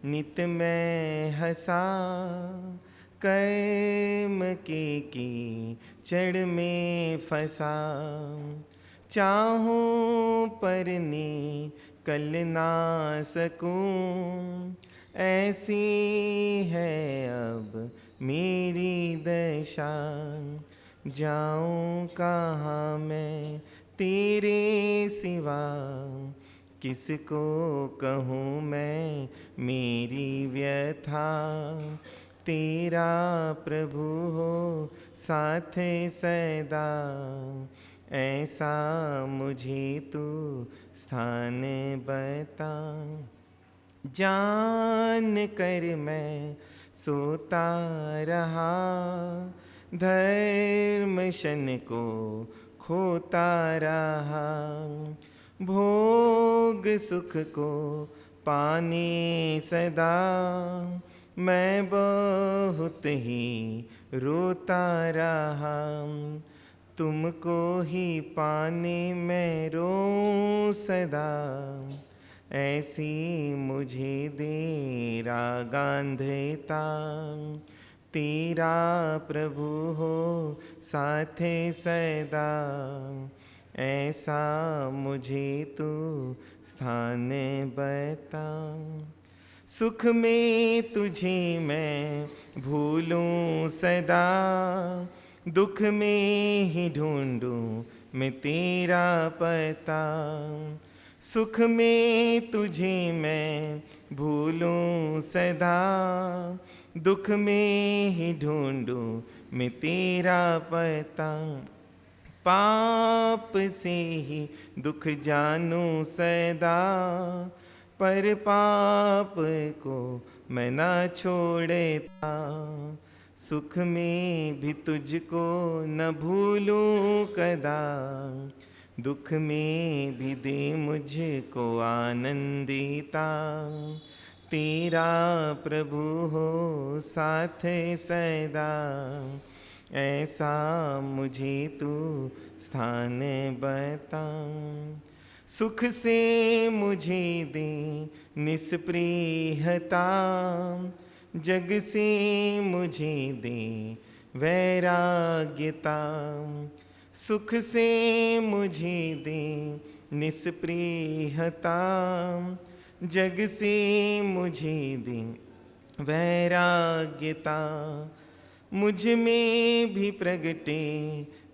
नित मैं हंसा कर्म की चढ़ में फंसा। चाहूं पर निकल ना सकूं, ऐसी है अब मेरी दशा। जाऊं कहाँ मैं तेरे सिवा, किसको कहूँ मैं मेरी व्यथा। तेरा प्रभु हो साथ सदा, ऐसा मुझे तू स्थान बता। जान कर मैं सोता रहा, धर्म शन को खोता रहा। भोग सुख को पाने सदा, मैं बहुत ही रोता रहा। तुमको ही पाने मैं रोऊं सदा, ऐसी मुझे दे रागांधता। तेरा प्रभु हो साथ सदा, ऐसा मुझे तू स्थान बता। सुख में तुझे मैं भूलूं सदा, दुख में ही ढूंढूं मैं तेरा पता। सुख में तुझे मैं भूलूं सदा, दुख में ही ढूंढूं मैं तेरा पता। पाप से ही दुख जानूं सदा, पर पाप को मैं ना छोड़ता। सुख में भी तुझको न भूलूं कदा, दुख में भी दे मुझको आनंदिता। तेरा प्रभु हो साथ सदा, ऐसा मुझे तू स्थान बता। सुख से मुझे दे निस्पृहता, जग से मुझे दे वैराग्यता। सुख से मुझे दे निस्पृहता, जग से मुझे दे वैराग्यता। मुझ में भी प्रगटे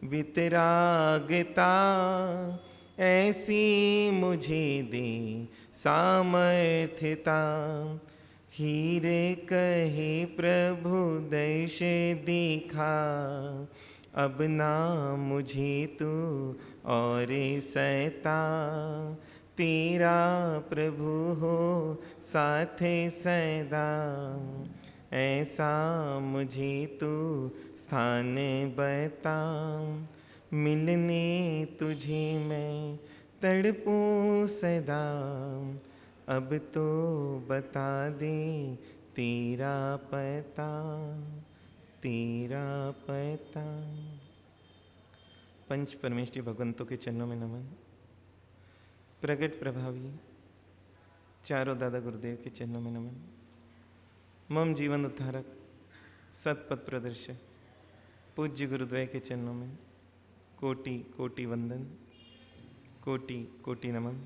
वितरागता, ऐसी मुझे दे सामर्थ्यता। हीरे कहे प्रभु दर्श दिखा, अब ना मुझे तू और सता। तेरा प्रभु हो साथ सदा, ऐसा मुझे तू स्थान बता। मिलने तुझे मैं तड़पूं सदा, अब तो बता दे तेरा पता, तेरा पता। पंच परमेष्टि भगवंतों के चरणों में नमन। प्रगट प्रभावी चारों दादा गुरुदेव के चरणों में नमन। मम जीवन उद्धारक सतपथ प्रदर्शक पूज्य गुरुद्वय के चरणों में कोटि कोटि वंदन, कोटि कोटि नमन।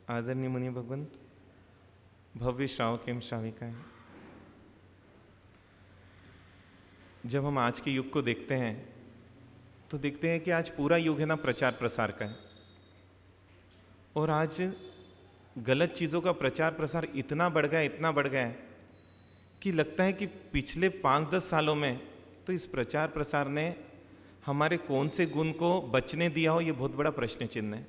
आदरणीय मुनि भगवंत, भव्य श्रावक एवं श्राविकाएं, जब हम आज के युग को देखते हैं तो देखते हैं कि आज पूरा युग है ना प्रचार प्रसार का है। और आज गलत चीज़ों का प्रचार प्रसार इतना बढ़ गया, इतना बढ़ गया है कि लगता है कि पिछले 5-10 सालों में तो इस प्रचार प्रसार ने हमारे कौन से गुण को बचने दिया हो, ये बहुत बड़ा प्रश्न चिन्ह है।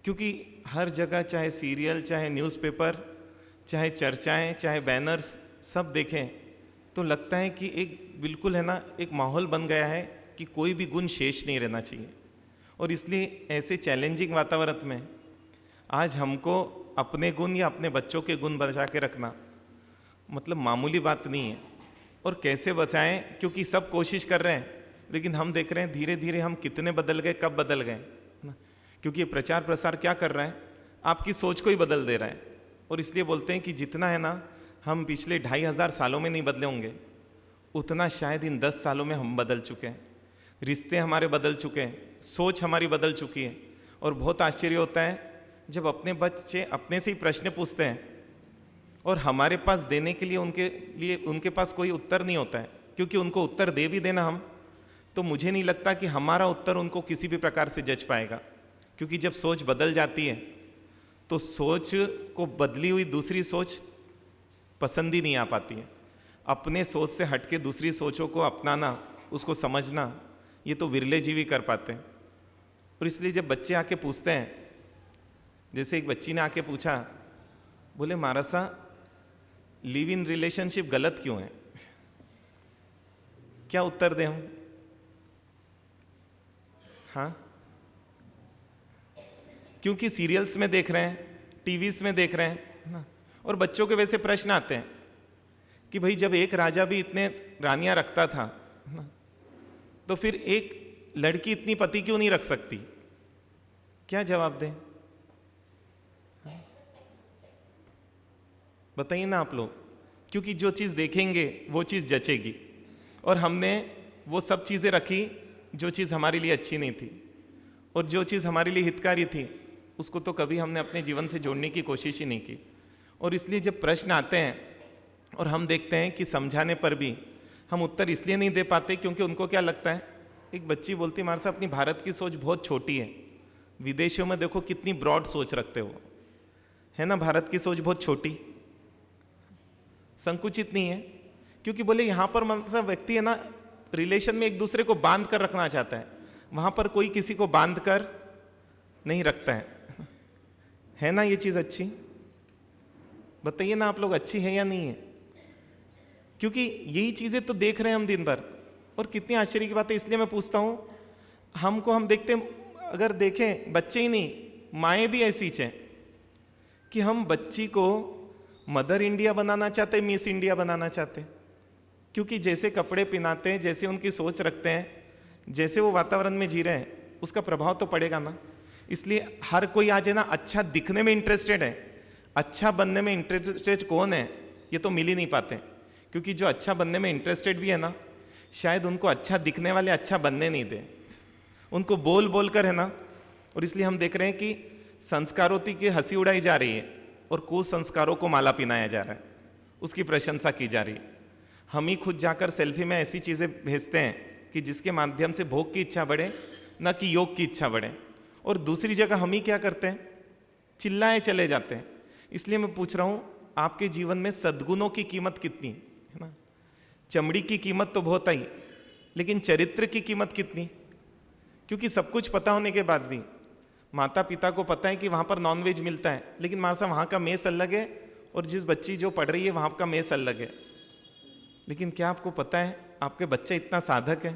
क्योंकि हर जगह चाहे सीरियल, चाहे न्यूज़पेपर, चाहे चर्चाएं, चाहे बैनर्स, सब देखें तो लगता है कि एक बिल्कुल है ना एक माहौल बन गया है कि कोई भी गुण शेष नहीं रहना चाहिए। और इसलिए ऐसे चैलेंजिंग वातावरण में आज हमको अपने गुण या अपने बच्चों के गुण बचा के रखना मतलब मामूली बात नहीं है। और कैसे बचाएं, क्योंकि सब कोशिश कर रहे हैं, लेकिन हम देख रहे हैं धीरे धीरे हम कितने बदल गए, कब बदल गए ना। क्योंकि ये प्रचार प्रसार क्या कर रहा है, आपकी सोच को ही बदल दे रहा है। और इसलिए बोलते हैं कि जितना है ना हम पिछले 2500 सालों में नहीं बदले होंगे, उतना शायद इन 10 सालों में हम बदल चुके हैं। रिश्ते हमारे बदल चुके हैं, सोच हमारी बदल चुकी है। और बहुत आश्चर्य होता है जब अपने बच्चे अपने से ही प्रश्न पूछते हैं और हमारे पास देने के लिए उनके पास कोई उत्तर नहीं होता है, क्योंकि उनको उत्तर दे भी देना हम, तो मुझे नहीं लगता कि हमारा उत्तर उनको किसी भी प्रकार से जज पाएगा। क्योंकि जब सोच बदल जाती है तो सोच को बदली हुई दूसरी सोच पसंद ही नहीं आ पाती है। अपने सोच से हटके दूसरी सोचों को अपनाना, उसको समझना, ये तो विरले जीव ही कर पाते हैं। और इसलिए जब बच्चे आके पूछते हैं, जैसे एक बच्ची ने आके पूछा, बोले महाराज साहब लिव इन रिलेशनशिप गलत क्यों है? क्या उत्तर दें हम? हाँ, क्योंकि सीरियल्स में देख रहे हैं, टीवीज में देख रहे हैं ना, और बच्चों के वैसे प्रश्न आते हैं कि भाई जब एक राजा भी इतने रानियां रखता था ना, तो फिर एक लड़की इतनी पति क्यों नहीं रख सकती? क्या जवाब दें? बताइए ना आप लोग। क्योंकि जो चीज़ देखेंगे वो चीज़ जचेगी, और हमने वो सब चीज़ें रखी जो चीज़ हमारे लिए अच्छी नहीं थी, और जो चीज़ हमारे लिए हितकारी थी उसको तो कभी हमने अपने जीवन से जोड़ने की कोशिश ही नहीं की। और इसलिए जब प्रश्न आते हैं और हम देखते हैं कि समझाने पर भी हम उत्तर इसलिए नहीं दे पाते क्योंकि उनको क्या लगता है, एक बच्ची बोलती हमारे साथ अपनी भारत की सोच बहुत छोटी है, विदेशों में देखो कितनी ब्रॉड सोच रखते हो, है ना, भारत की सोच बहुत छोटी, संकुचित नहीं है। क्योंकि बोले यहाँ पर मतलब व्यक्ति है ना रिलेशन में एक दूसरे को बांध कर रखना चाहता है, वहां पर कोई किसी को बांध कर नहीं रखता है ना। ये चीज अच्छी, बताइए ना आप लोग, अच्छी है या नहीं है? क्योंकि यही चीजें तो देख रहे हैं हम दिन भर, और कितनी आश्चर्य की बात है। इसलिए मैं पूछता हूं, हम देखते हैं, अगर देखें बच्चे ही नहीं माएँ भी ऐसी हैं कि हम बच्ची को मदर इंडिया बनाना चाहते, मिस इंडिया बनाना चाहते, क्योंकि जैसे कपड़े पहनाते हैं, जैसे उनकी सोच रखते हैं, जैसे वो वातावरण में जी रहे हैं, उसका प्रभाव तो पड़ेगा ना। इसलिए हर कोई आज है ना अच्छा दिखने में इंटरेस्टेड है, अच्छा बनने में इंटरेस्टेड कौन है ये तो मिल ही नहीं पाते। क्योंकि जो अच्छा बनने में इंटरेस्टेड भी है ना, शायद उनको अच्छा दिखने वाले अच्छा बनने नहीं दे, उनको बोल बोल कर है ना। और इसलिए हम देख रहे हैं कि संस्कारों की हंसी उड़ाई जा रही है और कुसंस्कारों को माला पिनाया जा रहा है, उसकी प्रशंसा की जा रही है। हम ही खुद जाकर सेल्फी में ऐसी चीज़ें भेजते हैं कि जिसके माध्यम से भोग की इच्छा बढ़े, न कि योग की इच्छा बढ़े। और दूसरी जगह हम ही क्या करते हैं, चिल्लाए चले जाते हैं। इसलिए मैं पूछ रहा हूँ, आपके जीवन में सद्गुणों की कीमत कितनी है ना? चमड़ी की कीमत तो बहुत आई, लेकिन चरित्र की कीमत कितनी? क्योंकि सब कुछ पता होने के बाद भी, माता पिता को पता है कि वहाँ पर नॉनवेज मिलता है, लेकिन माँ साहब वहाँ का मेस अलग है और जिस बच्ची जो पढ़ रही है वहाँ का मेस अलग है। लेकिन क्या आपको पता है आपके बच्चा इतना साधक है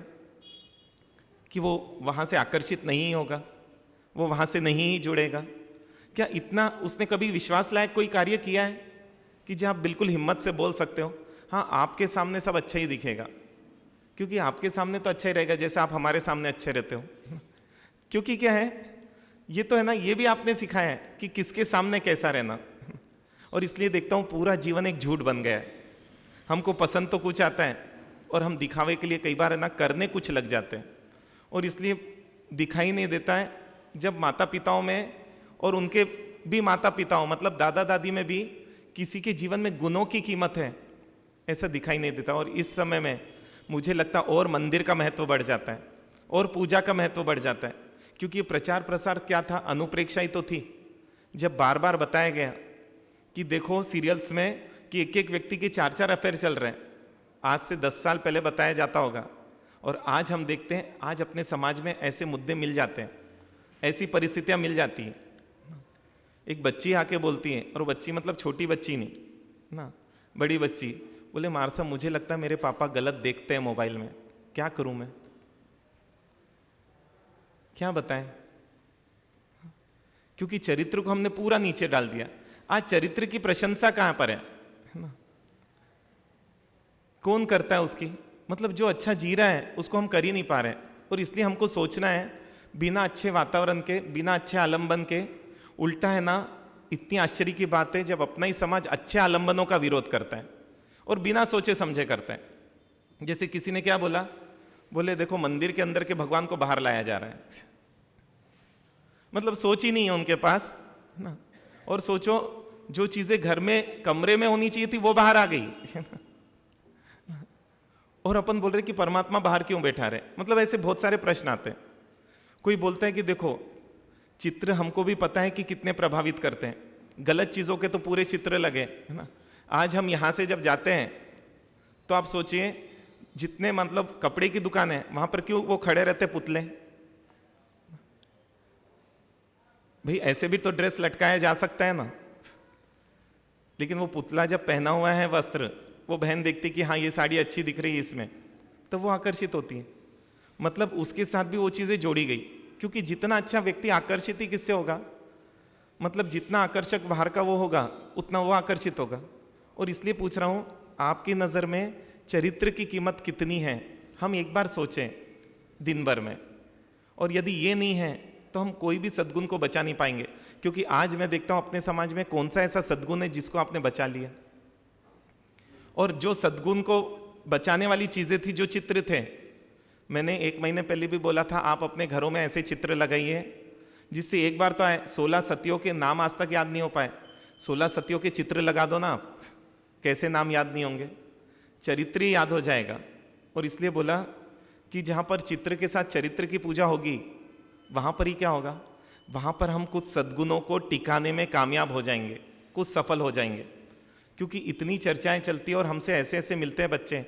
कि वो वहाँ से आकर्षित नहीं होगा, वो वहाँ से नहीं ही जुड़ेगा? क्या इतना उसने कभी विश्वास लायक कोई कार्य किया है कि जो आप बिल्कुल हिम्मत से बोल सकते हो, हाँ आपके सामने सब अच्छा ही दिखेगा, क्योंकि आपके सामने तो अच्छा ही रहेगा जैसे आप हमारे सामने अच्छे रहते हो। क्योंकि क्या है, ये तो है ना, ये भी आपने सिखाया है कि किसके सामने कैसा रहना। और इसलिए देखता हूँ पूरा जीवन एक झूठ बन गया है। हमको पसंद तो कुछ आता है और हम दिखावे के लिए कई बार है ना करने कुछ लग जाते हैं, और इसलिए दिखाई नहीं देता है जब माता पिताओं में और उनके भी माता पिताओं मतलब दादा दादी में भी किसी के जीवन में गुणों की कीमत है, ऐसा दिखाई नहीं देता। और इस समय में मुझे लगता और मंदिर का महत्व बढ़ जाता है और पूजा का महत्व बढ़ जाता है, क्योंकि ये प्रचार प्रसार क्या था, अनुप्रेक्षा ही तो थी। जब बार बार बताया गया कि देखो सीरियल्स में कि एक एक व्यक्ति के 4-4 अफेयर चल रहे हैं, आज से 10 साल पहले बताया जाता होगा, और आज हम देखते हैं आज अपने समाज में ऐसे मुद्दे मिल जाते हैं, ऐसी परिस्थितियां मिल जाती हैं। एक बच्ची आके बोलती है, और वो बच्ची मतलब छोटी बच्ची नहीं ना, बड़ी बच्ची, बोले मार साहब मुझे लगता है मेरे पापा गलत देखते हैं मोबाइल में, क्या करूं मैं, क्या बताएं? क्योंकि चरित्र को हमने पूरा नीचे डाल दिया। आज चरित्र की प्रशंसा कहां पर है ना? कौन करता है उसकी? मतलब जो अच्छा जी रहा है उसको हम कर ही नहीं पा रहे हैं। और इसलिए हमको सोचना है बिना अच्छे वातावरण के, बिना अच्छे आलंबन के, उल्टा है ना इतनी आश्चर्य की बात है जब अपना ही समाज अच्छे आलंबनों का विरोध करता है और बिना सोचे समझे करता है। जैसे किसी ने क्या बोला, बोले देखो मंदिर के अंदर के भगवान को बाहर लाया जा रहा है। मतलब सोच ही नहीं है उनके पास ना। और सोचो जो चीजें घर में कमरे में होनी चाहिए थी वो बाहर आ गई और अपन बोल रहे कि परमात्मा बाहर क्यों बैठा रहे। मतलब ऐसे बहुत सारे प्रश्न आते हैं। कोई बोलता है कि देखो चित्र हमको भी पता है कि कितने प्रभावित करते हैं, गलत चीजों के तो पूरे चित्र लगे है ना। आज हम यहां से जब जाते हैं तो आप सोचिए जितने मतलब कपड़े की दुकान है वहां पर क्यों वो खड़े रहते पुतले। भाई ऐसे भी तो ड्रेस लटकाया जा सकता है ना, लेकिन वो पुतला जब पहना हुआ है वस्त्र, वो बहन देखती कि हाँ ये साड़ी अच्छी दिख रही है इसमें, तो वो आकर्षित होती है। मतलब उसके साथ भी वो चीजें जोड़ी गई, क्योंकि जितना अच्छा व्यक्ति आकर्षित ही किससे होगा, मतलब जितना आकर्षक बाहर का वो होगा उतना वो आकर्षित होगा। और इसलिए पूछ रहा हूं आपकी नजर में चरित्र की कीमत कितनी है, हम एक बार सोचें दिन भर में। और यदि ये नहीं है तो हम कोई भी सद्गुण को बचा नहीं पाएंगे। क्योंकि आज मैं देखता हूं अपने समाज में कौन सा ऐसा सद्गुण है जिसको आपने बचा लिया। और जो सद्गुण को बचाने वाली चीजें थी, जो चित्र थे, मैंने 1 महीने पहले भी बोला था आप अपने घरों में ऐसे चित्र लगाइए जिससे एक बार तो आए। 16 सतियों के नाम आज तक याद नहीं हो पाए, 16 सतियों के चित्र लगा दो ना आप, कैसे नाम याद नहीं होंगे, चरित्र ही याद हो जाएगा। और इसलिए बोला कि जहां पर चित्र के साथ चरित्र की पूजा होगी वहां पर ही क्या होगा, वहां पर हम कुछ सद्गुणों को टिकाने में कामयाब हो जाएंगे, कुछ सफल हो जाएंगे। क्योंकि इतनी चर्चाएं चलती है और हमसे ऐसे ऐसे मिलते हैं बच्चे,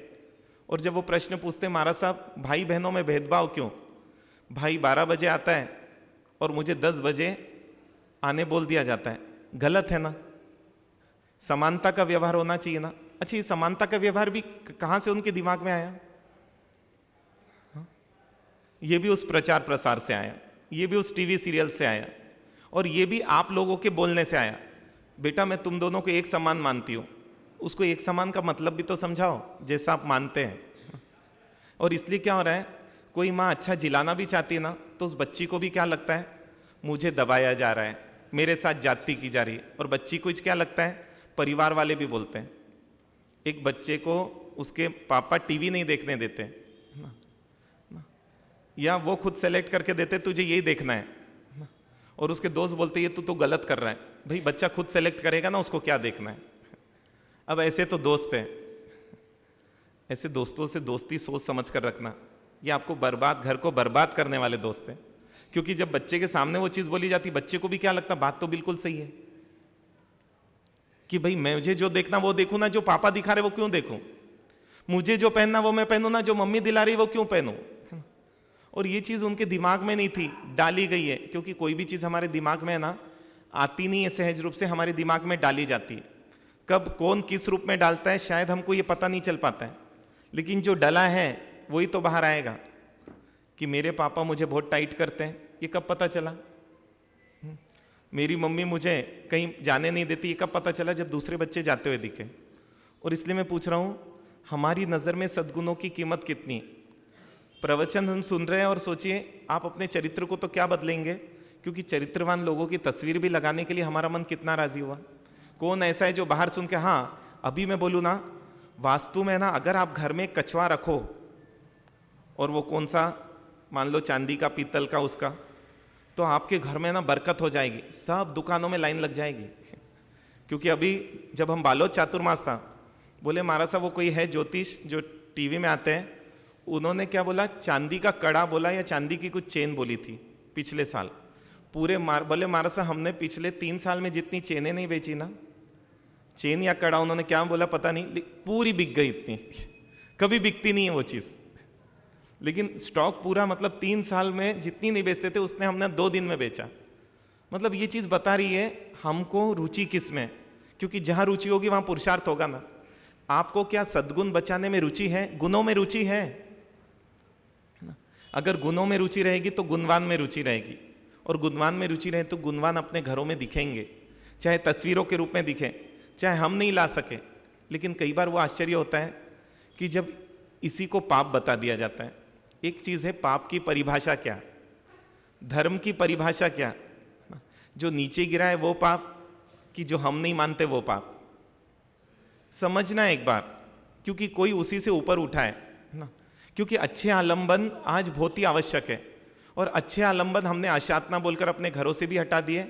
और जब वो प्रश्न पूछते हैं महाराज साहब भाई बहनों में भेदभाव क्यों, भाई 12 बजे आता है और मुझे 10 बजे आने बोल दिया जाता है, गलत है ना। समानता का व्यवहार होना चाहिए ना। अच्छा ये समानता का व्यवहार भी कहां से उनके दिमाग में आया, ये भी उस प्रचार प्रसार से आया, ये भी उस टीवी सीरियल से आया, और ये भी आप लोगों के बोलने से आया। बेटा मैं तुम दोनों को एक समान मानती हूं, उसको एक समान का मतलब भी तो समझाओ जैसा आप मानते हैं। और इसलिए क्या हो रहा है, कोई माँ अच्छा जिलाना भी चाहती है ना, तो उस बच्ची को भी क्या लगता है, मुझे दबाया जा रहा है, मेरे साथ जाति की जा रही है। और बच्ची को क्या लगता है, परिवार वाले भी बोलते हैं। एक बच्चे को उसके पापा टीवी नहीं देखने देते ना, या वो खुद सेलेक्ट करके देते तुझे यही देखना है, और उसके दोस्त बोलते ये तू तो गलत कर रहा है। भाई बच्चा खुद सेलेक्ट करेगा ना, उसको क्या देखना है। अब ऐसे तो दोस्त हैं, ऐसे दोस्तों से दोस्ती सोच समझ कर रखना, ये आपको बर्बाद, घर को बर्बाद करने वाले दोस्त हैं। क्योंकि जब बच्चे के सामने वो चीज बोली जाती, बच्चे को भी क्या लगता, बात तो बिल्कुल सही है कि भाई मुझे जो देखना वो देखूं ना, जो पापा दिखा रहे वो क्यों देखूं, मुझे जो पहनना वो मैं पहनूं ना, जो मम्मी दिला रही वो क्यों पहनूं। और ये चीज उनके दिमाग में नहीं थी, डाली गई है। क्योंकि कोई भी चीज हमारे दिमाग में है ना, आती नहीं है सहज रूप से, हमारे दिमाग में डाली जाती है। कब कौन किस रूप में डालता है शायद हमको ये पता नहीं चल पाता है, लेकिन जो डला है वही तो बाहर आएगा। कि मेरे पापा मुझे बहुत टाइट करते हैं, ये कब पता चला। मेरी मम्मी मुझे कहीं जाने नहीं देती, ये कब पता चला, जब दूसरे बच्चे जाते हुए दिखे। और इसलिए मैं पूछ रहा हूं हमारी नजर में सद्गुणों की कीमत कितनी। प्रवचन हम सुन रहे हैं और सोचिए आप अपने चरित्र को तो क्या बदलेंगे, क्योंकि चरित्रवान लोगों की तस्वीर भी लगाने के लिए हमारा मन कितना राजी हुआ। कौन ऐसा है जो बाहर सुन के, हाँ अभी मैं बोलूँ ना, वास्तु में ना अगर आप घर में कछुआ रखो, और वो कौन सा, मान लो चांदी का, पीतल का, उसका, तो आपके घर में ना बरकत हो जाएगी, सब दुकानों में लाइन लग जाएगी। क्योंकि अभी जब हम बालोद चातुर्मास था, बोले महाराज साहब वो कोई है ज्योतिष जो टीवी में आते हैं, उन्होंने क्या बोला, चांदी का कड़ा बोला या चांदी की कुछ चेन बोली थी पिछले साल। पूरे बोले महाराज साहब हमने पिछले 3 साल में जितनी चेनें नहीं बेची ना, चेन या कड़ा उन्होंने क्या बोला पता नहीं, पूरी बिक गई इतनी। कभी बिकती नहीं है वो चीज, लेकिन स्टॉक पूरा, मतलब 3 साल में जितनी नहीं बेचते थे उसने हमने 2 दिन में बेचा। मतलब ये चीज बता रही है हमको रुचि किस में, क्योंकि जहां रुचि होगी वहां पुरुषार्थ होगा ना। आपको क्या सद्गुण बचाने में रुचि है, गुणों में रुचि है। अगर गुणों में रुचि रहेगी तो गुणवान में रुचि रहेगी, और गुणवान में रुचि रहे तो गुणवान अपने घरों में दिखेंगे, चाहे तस्वीरों के रूप में दिखें, चाहे हम नहीं ला सके। लेकिन कई बार वो आश्चर्य होता है कि जब इसी को पाप बता दिया जाता है। एक चीज है पाप की परिभाषा क्या, धर्म की परिभाषा क्या, जो नीचे गिरा है वो पाप, कि जो हम नहीं मानते वो पाप। समझना एक बार, क्योंकि कोई उसी से ऊपर उठा है ना। क्योंकि अच्छे आलंबन आज बहुत ही आवश्यक है, और अच्छे आलंबन हमने अशातना बोलकर अपने घरों से भी हटा दिए,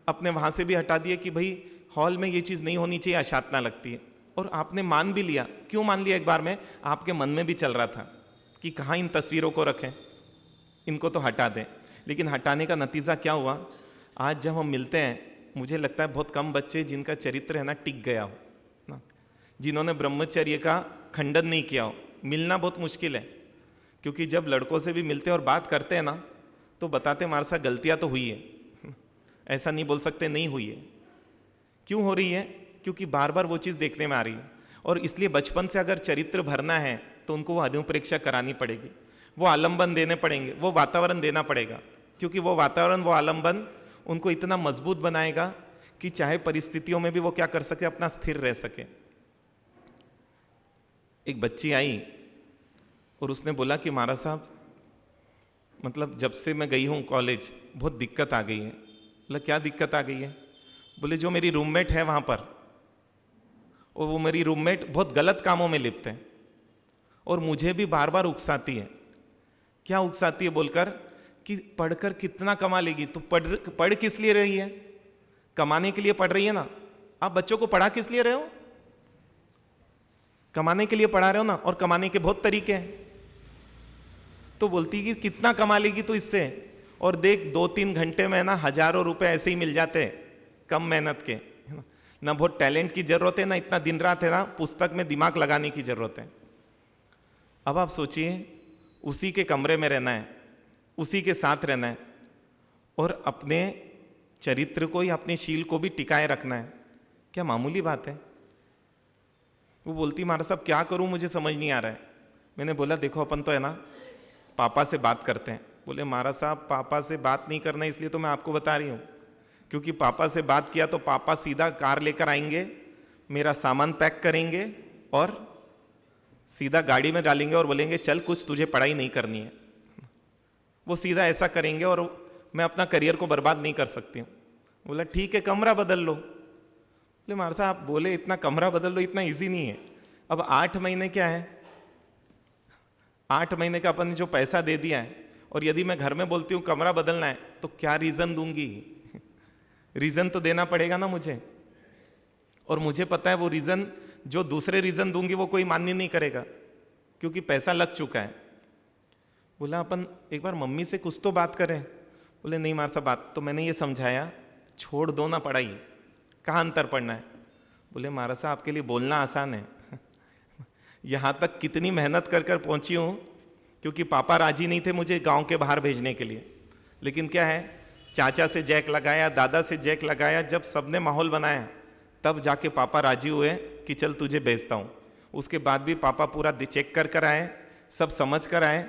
अपने वहाँ से भी हटा दिए कि भाई हॉल में ये चीज़ नहीं होनी चाहिए, अशातना लगती है। और आपने मान भी लिया। क्यों मान लिया? एक बार में आपके मन में भी चल रहा था कि कहाँ इन तस्वीरों को रखें, इनको तो हटा दें। लेकिन हटाने का नतीजा क्या हुआ? आज जब हम मिलते हैं, मुझे लगता है बहुत कम बच्चे जिनका चरित्र है ना टिक गया हो ना, जिन्होंने ब्रह्मचर्य का खंडन नहीं किया हो। मिलना बहुत मुश्किल है, क्योंकि जब लड़कों से भी मिलते और बात करते हैं ना, तो बताते हमारे साथ गलतियाँ तो हुई है, ऐसा नहीं बोल सकते नहीं हुई है। क्यों हो रही है? क्योंकि बार बार वो चीज़ देखने में आ रही है। और इसलिए बचपन से अगर चरित्र भरना है तो उनको वो अनुप्रेक्षा करानी पड़ेगी, वो आलंबन देने पड़ेंगे, वो वातावरण देना पड़ेगा। क्योंकि वो वातावरण, वो आलंबन उनको इतना मजबूत बनाएगा कि चाहे परिस्थितियों में भी वो क्या कर सके, अपना स्थिर रह सके। एक बच्ची आई और उसने बोला कि महाराज साहब, मतलब जब से मैं गई हूँ कॉलेज बहुत दिक्कत आ गई है। बोला क्या दिक्कत आ गई है? बोले जो मेरी रूममेट है वहाँ पर, और वो मेरी रूममेट बहुत गलत कामों में लिप्त है और मुझे भी बार बार उकसाती है। क्या उकसाती है बोलकर? कि पढ़कर कितना कमा लेगी? तो पढ़ किस लिए रही है? कमाने के लिए पढ़ रही है ना। आप बच्चों को पढ़ा किस लिए रहे हो? कमाने के लिए पढ़ा रहे हो ना, और कमाने के बहुत तरीके हैं। तो बोलती है कि कितना कमा लेगी तो इससे, और देख 2-3 घंटे में ना हजारों रुपए ऐसे ही मिल जाते हैं, कम मेहनत के, है ना बहुत टैलेंट की जरूरत है, ना इतना दिन रात है ना पुस्तक में दिमाग लगाने की जरूरत है। अब आप सोचिए, उसी के कमरे में रहना है, उसी के साथ रहना है, और अपने चरित्र को या अपने शील को भी टिकाए रखना है। क्या मामूली बात है? वो बोलती महाराज साहब क्या करूं, मुझे समझ नहीं आ रहा है। मैंने बोला देखो अपन तो है ना पापा से बात करते हैं। बोले महाराज साहब पापा से बात नहीं करना, इसलिए तो मैं आपको बता रही हूँ, क्योंकि पापा से बात किया तो पापा सीधा कार लेकर आएंगे, मेरा सामान पैक करेंगे और सीधा गाड़ी में डालेंगे और बोलेंगे चल कुछ तुझे पढ़ाई नहीं करनी है। वो सीधा ऐसा करेंगे और मैं अपना करियर को बर्बाद नहीं कर सकती हूँ। बोला ठीक है कमरा बदल लो। बोले महाराज साहब आप बोले इतना कमरा बदल लो, इतना इजी नहीं है। अब 8 महीने क्या है, 8 महीने का अपन ने जो पैसा दे दिया है, और यदि मैं घर में बोलती हूँ कमरा बदलना है तो क्या रीजन दूंगी? रीजन तो देना पड़ेगा ना मुझे, और मुझे पता है वो रीजन, जो दूसरे रीजन दूंगी वो कोई मान्य नहीं करेगा, क्योंकि पैसा लग चुका है। बोला अपन एक बार मम्मी से कुछ तो बात करें। बोले नहीं महाराज साहब बात तो मैंने ये समझाया, छोड़ दो ना पढ़ाई, कहाँ अंतर पढ़ना है। बोले महाराज साहब आपके लिए बोलना आसान है, यहाँ तक कितनी मेहनत कर कर पहुँची हूँ, क्योंकि पापा राजी नहीं थे मुझे गांव के बाहर भेजने के लिए। लेकिन क्या है, चाचा से जैक लगाया, दादा से जैक लगाया, जब सबने माहौल बनाया तब जाके पापा राजी हुए कि चल तुझे भेजता हूँ। उसके बाद भी पापा पूरा चेक कर कर आए, सब समझ कर आए,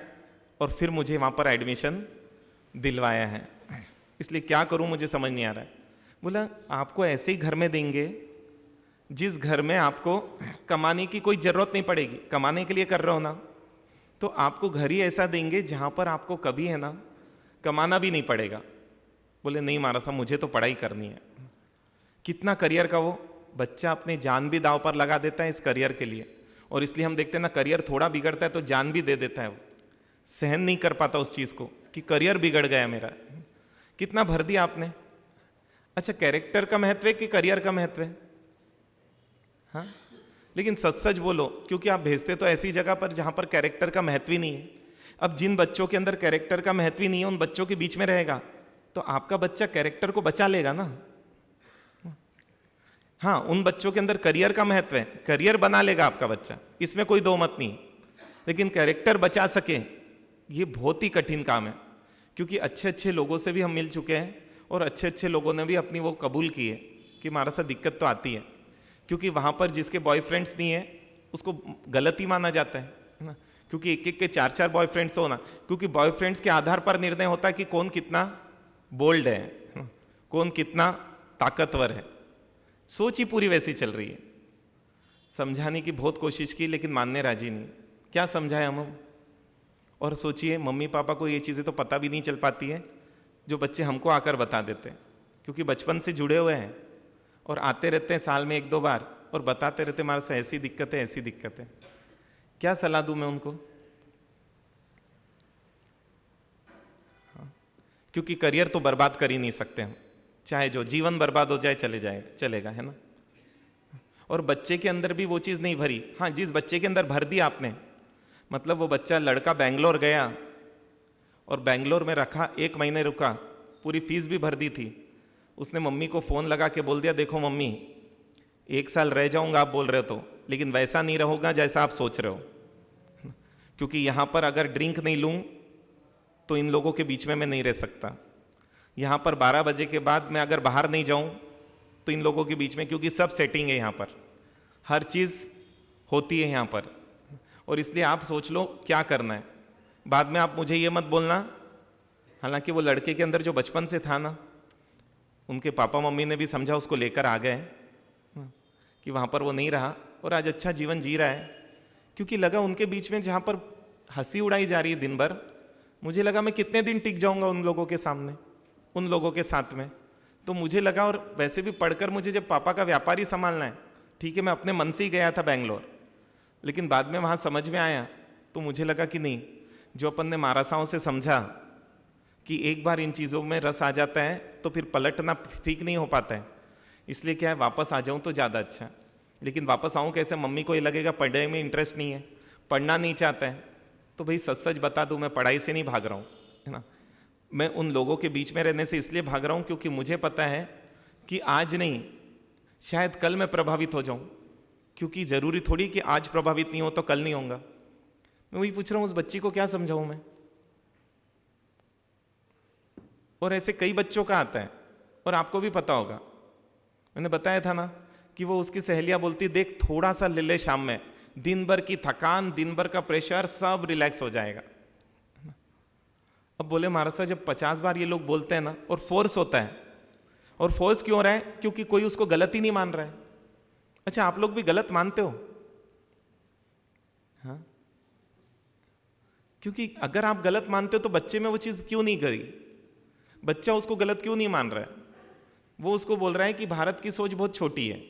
और फिर मुझे वहाँ पर एडमिशन दिलवाया है। इसलिए क्या करूँ मुझे समझ नहीं आ रहा है। बोला आपको ऐसे ही घर में देंगे जिस घर में आपको कमाने की कोई ज़रूरत नहीं पड़ेगी, कमाने के लिए कर रहे हो ना, तो आपको घर ही ऐसा देंगे जहाँ पर आपको कभी है ना कमाना भी नहीं पड़ेगा। बोले नहीं महाराज साहब मुझे तो पढ़ाई करनी है। कितना करियर का वो बच्चा अपने जान भी दांव पर लगा देता है इस करियर के लिए, और इसलिए हम देखते हैं ना करियर थोड़ा बिगड़ता है तो जान भी दे देता है। वो सहन नहीं कर पाता उस चीज़ को कि करियर बिगड़ गया मेरा। कितना भर दिया आपने। अच्छा कैरेक्टर का महत्व है कि करियर का महत्व है? हाँ लेकिन सच सच बोलो, क्योंकि आप भेजते तो ऐसी जगह पर जहां पर कैरेक्टर का महत्व ही नहीं है। अब जिन बच्चों के अंदर कैरेक्टर का महत्व ही नहीं है उन बच्चों के बीच में रहेगा तो आपका बच्चा कैरेक्टर को बचा लेगा ना। हाँ उन बच्चों के अंदर करियर का महत्व है, करियर बना लेगा आपका बच्चा, इसमें कोई दो मत नहीं। लेकिन कैरेक्टर बचा सके ये बहुत ही कठिन काम है, क्योंकि अच्छे अच्छे लोगों से भी हम मिल चुके हैं और अच्छे अच्छे लोगों ने भी अपनी वो कबूल की है कि हमारा सा दिक्कत तो आती है, क्योंकि वहाँ पर जिसके बॉयफ्रेंड्स नहीं है उसको गलत ही माना जाता है ना। क्योंकि एक एक के 4-4 बॉयफ्रेंड्स हो ना, क्योंकि बॉयफ्रेंड्स के आधार पर निर्णय होता है कि कौन कितना बोल्ड है, कौन कितना ताकतवर है। सोच ही पूरी वैसी चल रही है। समझाने की बहुत कोशिश की लेकिन मानने राजी नहीं। क्या समझाए हम? और सोचिए मम्मी पापा को ये चीज़ें तो पता भी नहीं चल पाती है जो बच्चे हमको आकर बता देते हैं, क्योंकि बचपन से जुड़े हुए हैं। और आते रहते हैं साल में 1-2 बार और बताते रहते हमारे से ऐसी दिक्कत है, ऐसी दिक्कत है। क्या सलाह दूं मैं उनको? क्योंकि करियर तो बर्बाद कर ही नहीं सकते हम, चाहे जो जीवन बर्बाद हो जाए चलेगा, है ना। और बच्चे के अंदर भी वो चीज़ नहीं भरी। हाँ, जिस बच्चे के अंदर भर दिया आपने, मतलब वो बच्चा लड़का बेंगलोर गया और बेंगलोर में रखा, 1 महीने रुका, पूरी फीस भी भर दी थी। उसने मम्मी को फ़ोन लगा के बोल दिया, देखो मम्मी 1 साल रह जाऊंगा आप बोल रहे हो तो, लेकिन वैसा नहीं रहूँगा जैसा आप सोच रहे हो, क्योंकि यहाँ पर अगर ड्रिंक नहीं लूँ तो इन लोगों के बीच में मैं नहीं रह सकता। यहाँ पर 12 बजे के बाद मैं अगर बाहर नहीं जाऊँ तो इन लोगों के बीच में, क्योंकि सब सेटिंग है यहाँ पर, हर चीज़ होती है यहाँ पर, और इसलिए आप सोच लो क्या करना है। बाद में आप मुझे ये मत बोलना। हालांकि वो लड़के के अंदर जो बचपन से था ना, उनके पापा मम्मी ने भी समझा, उसको लेकर आ गए कि वहाँ पर वो नहीं रहा और आज अच्छा जीवन जी रहा है। क्योंकि लगा उनके बीच में जहाँ पर हंसी उड़ाई जा रही है दिन भर, मुझे लगा मैं कितने दिन टिक जाऊँगा उन लोगों के सामने, उन लोगों के साथ में। तो मुझे लगा, और वैसे भी पढ़कर मुझे जब पापा का व्यापार ही संभालना है, ठीक है मैं अपने मन से ही गया था बेंगलोर, लेकिन बाद में वहाँ समझ में आया तो मुझे लगा कि नहीं, जो अपन ने मारासाओं से समझा कि एक बार इन चीज़ों में रस आ जाता है तो फिर पलटना ठीक नहीं हो पाता है। इसलिए क्या है, वापस आ जाऊँ तो ज़्यादा अच्छा। लेकिन वापस आऊँ कैसे? मम्मी को ये लगेगा पढ़ने में इंटरेस्ट नहीं है, पढ़ना नहीं चाहता है। तो भाई सच सच बता दूँ, मैं पढ़ाई से नहीं भाग रहा हूँ, है ना। मैं उन लोगों के बीच में रहने से इसलिए भाग रहा हूँ क्योंकि मुझे पता है कि आज नहीं, शायद कल मैं प्रभावित हो जाऊँ। क्योंकि ज़रूरी थोड़ी कि आज प्रभावित नहीं हो तो कल नहीं होगा। मैं वही पूछ रहा हूँ, उस बच्ची को क्या समझाऊँ मैं? और ऐसे कई बच्चों का आता है, और आपको भी पता होगा, मैंने बताया था ना कि वो उसकी सहेलियां बोलती, देख थोड़ा सा ले ले शाम में, दिन भर की थकान, दिन भर का प्रेशर सब रिलैक्स हो जाएगा। अब बोले महाराज साहब, जब 50 बार ये लोग बोलते हैं ना, और फोर्स होता है, और फोर्स क्यों हो रहा है? क्योंकि कोई उसको गलत ही नहीं मान रहा है। अच्छा, आप लोग भी गलत मानते हो? हाँ, क्योंकि अगर आप गलत मानते हो तो बच्चे में वो चीज क्यों नहीं गई? बच्चा उसको गलत क्यों नहीं मान रहा है? वो उसको बोल रहा है कि भारत की सोच बहुत छोटी है।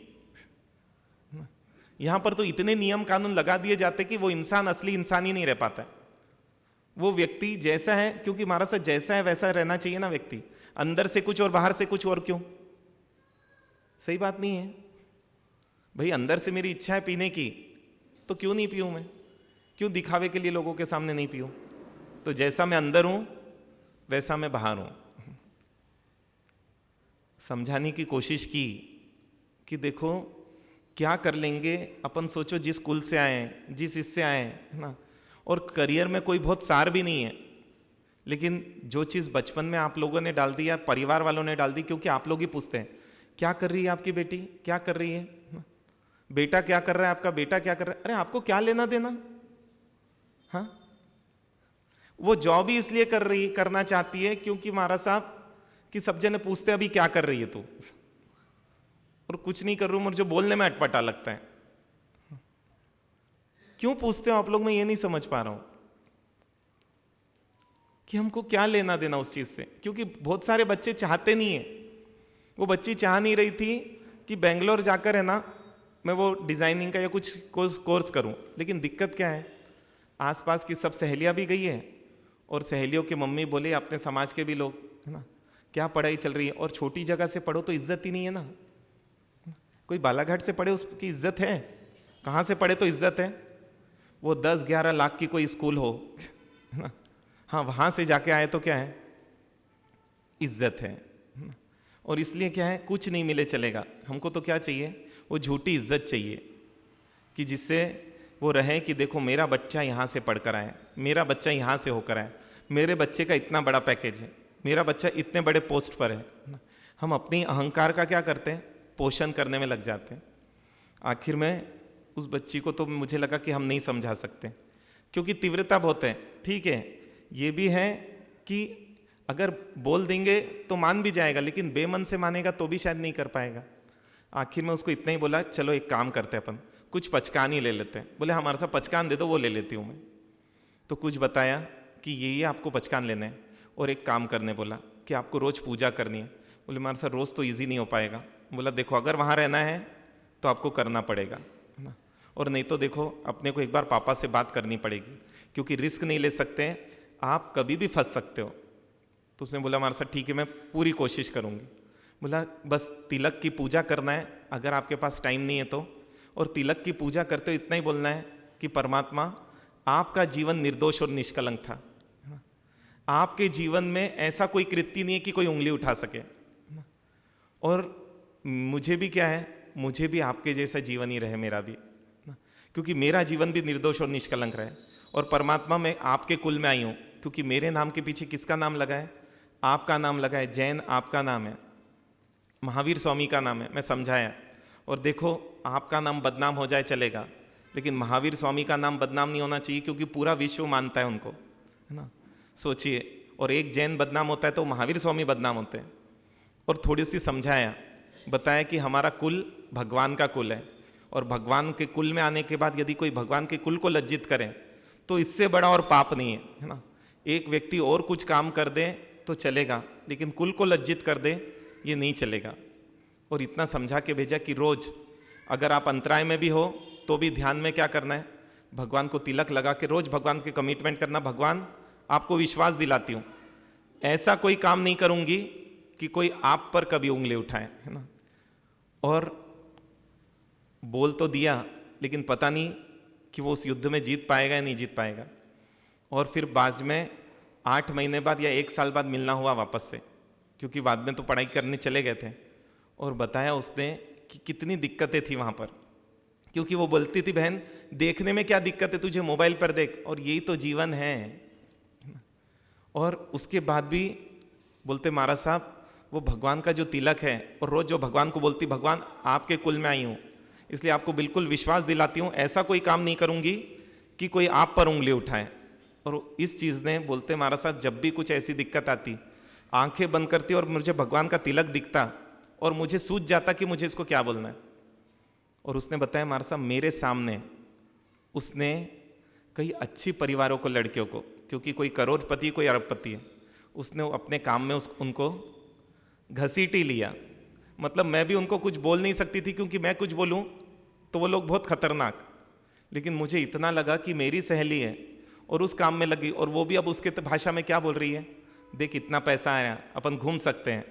यहां पर तो इतने नियम कानून लगा दिए जाते कि वो इंसान असली इंसान ही नहीं रह पाता है। वो व्यक्ति जैसा है, क्योंकि महाराज साहब जैसा है वैसा रहना चाहिए ना व्यक्ति, अंदर से कुछ और बाहर से कुछ और क्यों? सही बात नहीं है भाई। अंदर से मेरी इच्छा है पीने की, तो क्यों नहीं पीऊं मैं? क्यों दिखावे के लिए लोगों के सामने नहीं पीऊं? तो जैसा मैं अंदर हूं वैसा मैं बाहर हूं। समझाने की कोशिश की कि देखो क्या कर लेंगे अपन, सोचो जिस कुल से आए, जिस इससे आए, है ना, और करियर में कोई बहुत सार भी नहीं है, लेकिन जो चीज़ बचपन में आप लोगों ने डाल दी या परिवार वालों ने डाल दी, क्योंकि आप लोग ही पूछते हैं क्या कर रही है आपकी बेटी, क्या कर रही है, बेटा क्या कर रहा है आपका, बेटा क्या कर रहा है। अरे आपको क्या लेना देना? हाँ, वो जॉब ही इसलिए करना चाहती है क्योंकि महाराज साहब कि सब जने पूछते अभी क्या कर रही है तू, और कुछ नहीं कर रहा हूं, मुझे बोलने में अटपटा लगता है। क्यों पूछते हो आप लोग? मैं ये नहीं समझ पा रहा हूं कि हमको क्या लेना देना उस चीज से। क्योंकि बहुत सारे बच्चे चाहते नहीं है। वो बच्ची चाह नहीं रही थी कि बेंगलोर जाकर, है ना, मैं वो डिजाइनिंग का या कुछ कोर्स करूं, लेकिन दिक्कत क्या है, आसपास की सब सहेलियां भी गई है, और सहेलियों के मम्मी बोले अपने समाज के भी लोग, है ना, क्या पढ़ाई चल रही है, और छोटी जगह से पढ़ो तो इज्जत ही नहीं है ना। कोई बालाघाट से पढ़े उसकी इज्जत है? कहाँ से पढ़े तो इज्जत है? वो 10-11 लाख की कोई स्कूल हो, हाँ, वहाँ से जाके आए तो क्या है, इज्जत है। और इसलिए क्या है, कुछ नहीं मिले चलेगा, हमको तो क्या चाहिए, वो झूठी इज्जत चाहिए कि जिससे वो रहे कि देखो मेरा बच्चा यहाँ से पढ़कर आए, मेरा बच्चा यहाँ से होकर आए, मेरे बच्चे का इतना बड़ा पैकेज है, मेरा बच्चा इतने बड़े पोस्ट पर है। हम अपनी अहंकार का क्या करते हैं, पोषण करने में लग जाते हैं। आखिर में उस बच्ची को तो मुझे लगा कि हम नहीं समझा सकते, क्योंकि तीव्रता बहुत है। ठीक है, ये भी है कि अगर बोल देंगे तो मान भी जाएगा, लेकिन बेमन से मानेगा तो भी शायद नहीं कर पाएगा। आखिर में उसको इतना ही बोला, चलो एक काम करते हैं अपन, कुछ पचकान ही ले लेते हैं। बोले हमारे साथ पचकान दे दो, वो ले लेती हूँ मैं। तो कुछ बताया कि ये आपको पचकान लेने हैं, और एक काम करने बोला कि आपको रोज़ पूजा करनी है। बोले हमारे साथ रोज़ तो ईजी नहीं हो पाएगा, बोला देखो अगर वहाँ रहना है तो आपको करना पड़ेगा, है ना, और नहीं तो देखो अपने को एक बार पापा से बात करनी पड़ेगी, क्योंकि रिस्क नहीं ले सकते, आप कभी भी फंस सकते हो। तो उसने बोला हमारे साथ ठीक है मैं पूरी कोशिश करूँगी। बोला बस तिलक की पूजा करना है, अगर आपके पास टाइम नहीं है तो, और तिलक की पूजा करते हो इतना ही बोलना है कि परमात्मा आपका जीवन निर्दोष और निष्कलंक था, आपके जीवन में ऐसा कोई कृत्य नहीं है कि कोई उंगली उठा सके, और मुझे भी क्या है, मुझे भी आपके जैसा जीवन ही रहे मेरा भी, क्योंकि मेरा जीवन भी निर्दोष और निष्कलंक रहे। और परमात्मा मैं आपके कुल में आई हूँ, क्योंकि मेरे नाम के पीछे किसका नाम लगा है, आपका नाम लगा है, जैन आपका नाम है, महावीर स्वामी का नाम है, मैं समझाया। और देखो आपका नाम बदनाम हो जाए चलेगा, लेकिन महावीर स्वामी का नाम बदनाम नहीं होना चाहिए, क्योंकि पूरा विश्व मानता है उनको, है ना, सोचिए। और एक जैन बदनाम होता है तो महावीर स्वामी बदनाम होते हैं। और थोड़ी सी समझाया, बताया कि हमारा कुल भगवान का कुल है, और भगवान के कुल में आने के बाद यदि कोई भगवान के कुल को लज्जित करे तो इससे बड़ा और पाप नहीं है ना। एक व्यक्ति और कुछ काम कर दे तो चलेगा, लेकिन कुल को लज्जित कर दे ये नहीं चलेगा। और इतना समझा के भेजा कि रोज अगर आप अंतराय में भी हो तो भी ध्यान में क्या करना है, भगवान को तिलक लगा के रोज भगवान के कमिटमेंट करना, भगवान आपको विश्वास दिलाती हूँ ऐसा कोई काम नहीं करूंगी कि कोई आप पर कभी उंगली उठाए, है ना। और बोल तो दिया, लेकिन पता नहीं कि वो उस युद्ध में जीत पाएगा या नहीं जीत पाएगा। और फिर बाद में 8 महीने बाद या 1 साल बाद मिलना हुआ वापस से, क्योंकि बाद में तो पढ़ाई करने चले गए थे। और बताया उसने कि कितनी दिक्कतें थी वहाँ पर, क्योंकि वो बोलती थी बहन देखने में क्या दिक्कत है, तुझे मोबाइल पर देख, और यही तो जीवन है। और उसके बाद भी बोलते महाराज साहब वो भगवान का जो तिलक है, और रोज जो भगवान को बोलती भगवान आपके कुल में आई हूँ, इसलिए आपको बिल्कुल विश्वास दिलाती हूँ ऐसा कोई काम नहीं करूँगी कि कोई आप पर उंगली उठाए। और इस चीज़ ने बोलते महाराज साहब जब भी कुछ ऐसी दिक्कत आती, आंखें बंद करती और मुझे भगवान का तिलक दिखता और मुझे सूझ जाता कि मुझे इसको क्या बोलना है। और उसने बताया महाराज साहब मेरे सामने उसने कई अच्छी परिवारों को, लड़कियों को, क्योंकि कोई करोड़पति कोई अरबपति है, उसने अपने काम में उनको घसीट ही लिया। मतलब मैं भी उनको कुछ बोल नहीं सकती थी, क्योंकि मैं कुछ बोलूं तो वो लोग बहुत खतरनाक, लेकिन मुझे इतना लगा कि मेरी सहेली है और उस काम में लगी, और वो भी अब उसके भाषा में क्या बोल रही है, देख इतना पैसा आया, अपन घूम सकते हैं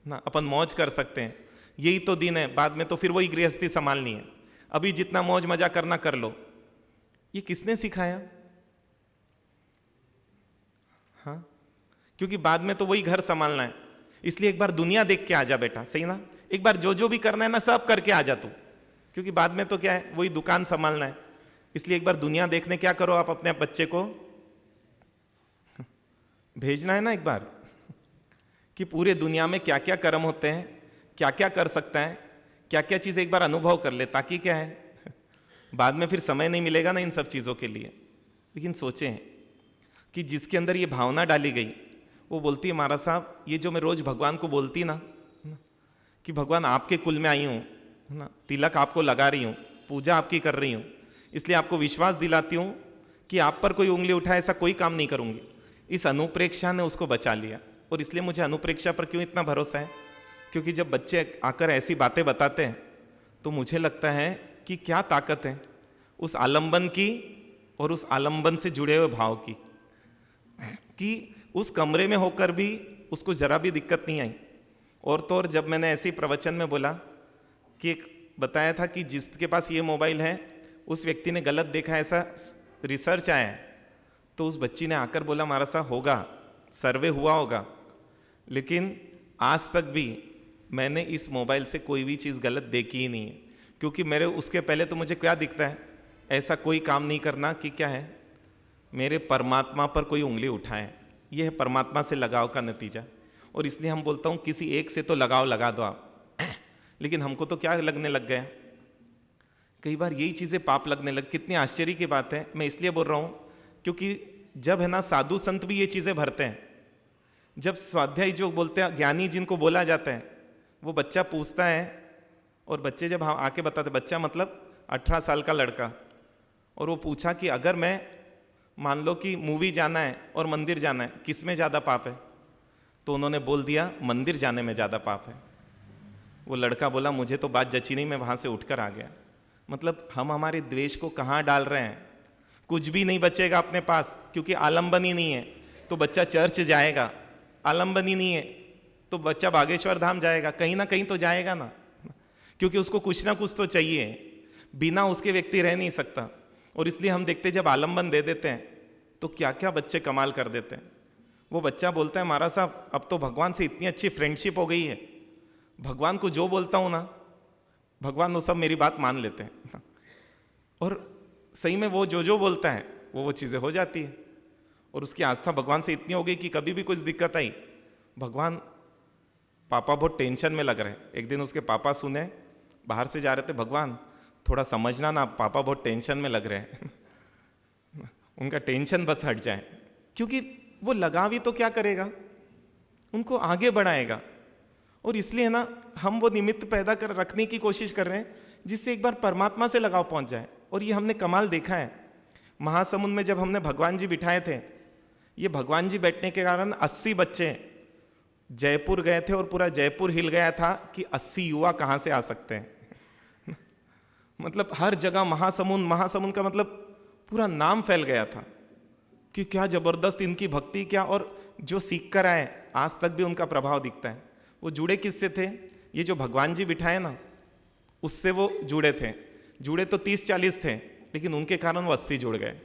ना, अपन मौज कर सकते हैं, यही तो दिन है, बाद में तो फिर वही गृहस्थी संभालनी है, अभी जितना मौज मजा करना कर लो। ये किसने सिखाया? हाँ, क्योंकि बाद में तो वही घर संभालना है, इसलिए एक बार दुनिया देख के आ जा बेटा, सही ना, एक बार जो जो भी करना है ना सब करके आ जा तू, क्योंकि बाद में तो क्या है वही दुकान संभालना है। इसलिए एक बार दुनिया देखने क्या करो, आप अपने बच्चे को भेजना है ना एक बार, कि पूरे दुनिया में क्या क्या कर्म होते हैं, क्या क्या कर सकता है, क्या क्या चीज़ एक बार अनुभव कर ले, ताकि क्या है बाद में फिर समय नहीं मिलेगा ना इन सब चीज़ों के लिए। लेकिन सोचें कि जिसके अंदर ये भावना डाली गई, वो बोलती है महाराज साहब ये जो मैं रोज भगवान को बोलती ना कि भगवान आपके कुल में आई हूँ ना, तिलक आपको लगा रही हूँ, पूजा आपकी कर रही हूँ, इसलिए आपको विश्वास दिलाती हूँ कि आप पर कोई उंगली उठाए ऐसा कोई काम नहीं करूँगी। इस अनुप्रेक्षा ने उसको बचा लिया। और इसलिए मुझे अनुप्रेक्षा पर क्यों इतना भरोसा है, क्योंकि जब बच्चे आकर ऐसी बातें बताते हैं तो मुझे लगता है कि क्या ताकत है उस आलंबन की और उस आलंबन से जुड़े हुए भाव की, कि उस कमरे में होकर भी उसको जरा भी दिक्कत नहीं आई। और तो और जब मैंने ऐसे प्रवचन में बोला कि एक बताया था कि जिसके पास ये मोबाइल है उस व्यक्ति ने गलत देखा, ऐसा रिसर्च आया है, तो उस बच्ची ने आकर बोला महाराज साहब होगा, सर्वे हुआ होगा, लेकिन आज तक भी मैंने इस मोबाइल से कोई भी चीज़ गलत देखी ही नहीं है, क्योंकि मेरे उसके पहले तो मुझे क्या दिखता है, ऐसा कोई काम नहीं करना कि क्या है मेरे परमात्मा पर कोई उंगली उठाए। यह है परमात्मा से लगाव का नतीजा। और इसलिए हम बोलता हूँ किसी एक से तो लगाव लगा दो आप लेकिन हमको तो क्या लगने लग गया, कई बार यही चीज़ें पाप लगने लग। कितनी आश्चर्य की बात है, मैं इसलिए बोल रहा हूँ क्योंकि जब है ना साधु संत भी ये चीज़ें भरते हैं, जब स्वाध्याय जो बोलते हैं ज्ञानी जिनको बोला जाता है, वो बच्चा पूछता है और बच्चे जब आके बताते, बच्चा मतलब 18 साल का लड़का, और वो पूछा कि अगर मैं मान लो कि मूवी जाना है और मंदिर जाना है, किस में ज़्यादा पाप है? तो उन्होंने बोल दिया मंदिर जाने में ज़्यादा पाप है। वो लड़का बोला मुझे तो बात जची नहीं, मैं वहाँ से उठकर आ गया। मतलब हम हमारे द्वेष को कहाँ डाल रहे हैं? कुछ भी नहीं बचेगा अपने पास, क्योंकि आलंबन ही नहीं है तो बच्चा चर्च जाएगा, आलंबन ही नहीं है तो बच्चा बागेश्वर धाम जाएगा, कहीं ना कहीं तो जाएगा ना, क्योंकि उसको कुछ ना कुछ तो चाहिए, बिना उसके व्यक्ति रह नहीं सकता। और इसलिए हम देखते जब आलंबन दे देते हैं तो क्या क्या बच्चे कमाल कर देते हैं। वो बच्चा बोलता है महाराज साहब अब तो भगवान से इतनी अच्छी फ्रेंडशिप हो गई है, भगवान को जो बोलता हूँ ना भगवान वो सब मेरी बात मान लेते हैं। और सही में वो जो बोलता है वो चीज़ें हो जाती है। और उसकी आस्था भगवान से इतनी हो गई कि कभी भी कुछ दिक्कत आई, भगवान पापा बहुत टेंशन में लग रहे हैं। एक दिन उसके पापा सुने बाहर से जा रहे थे, भगवान थोड़ा समझना ना, पापा बहुत टेंशन में लग रहे हैं उनका टेंशन बस हट जाए, क्योंकि वो लगा भी तो क्या करेगा, उनको आगे बढ़ाएगा। और इसलिए ना हम वो निमित्त पैदा कर रखने की कोशिश कर रहे हैं जिससे एक बार परमात्मा से लगाव पहुंच जाए। और ये हमने कमाल देखा है महासमुंद में, जब हमने भगवान जी बिठाए थे, ये भगवान जी बैठने के कारण 80 बच्चे जयपुर गए थे और पूरा जयपुर हिल गया था कि 80 युवा कहाँ से आ सकते हैं मतलब हर जगह महासमुंद, महासमुंद का मतलब पूरा नाम फैल गया था कि क्या जबरदस्त इनकी भक्ति, क्या और जो सीख कर आए आज तक भी उनका प्रभाव दिखता है। वो जुड़े किससे थे? ये जो भगवान जी बिठाए ना उससे वो जुड़े थे। जुड़े तो 30-40 थे, लेकिन उनके कारण वो 80 जुड़ गए।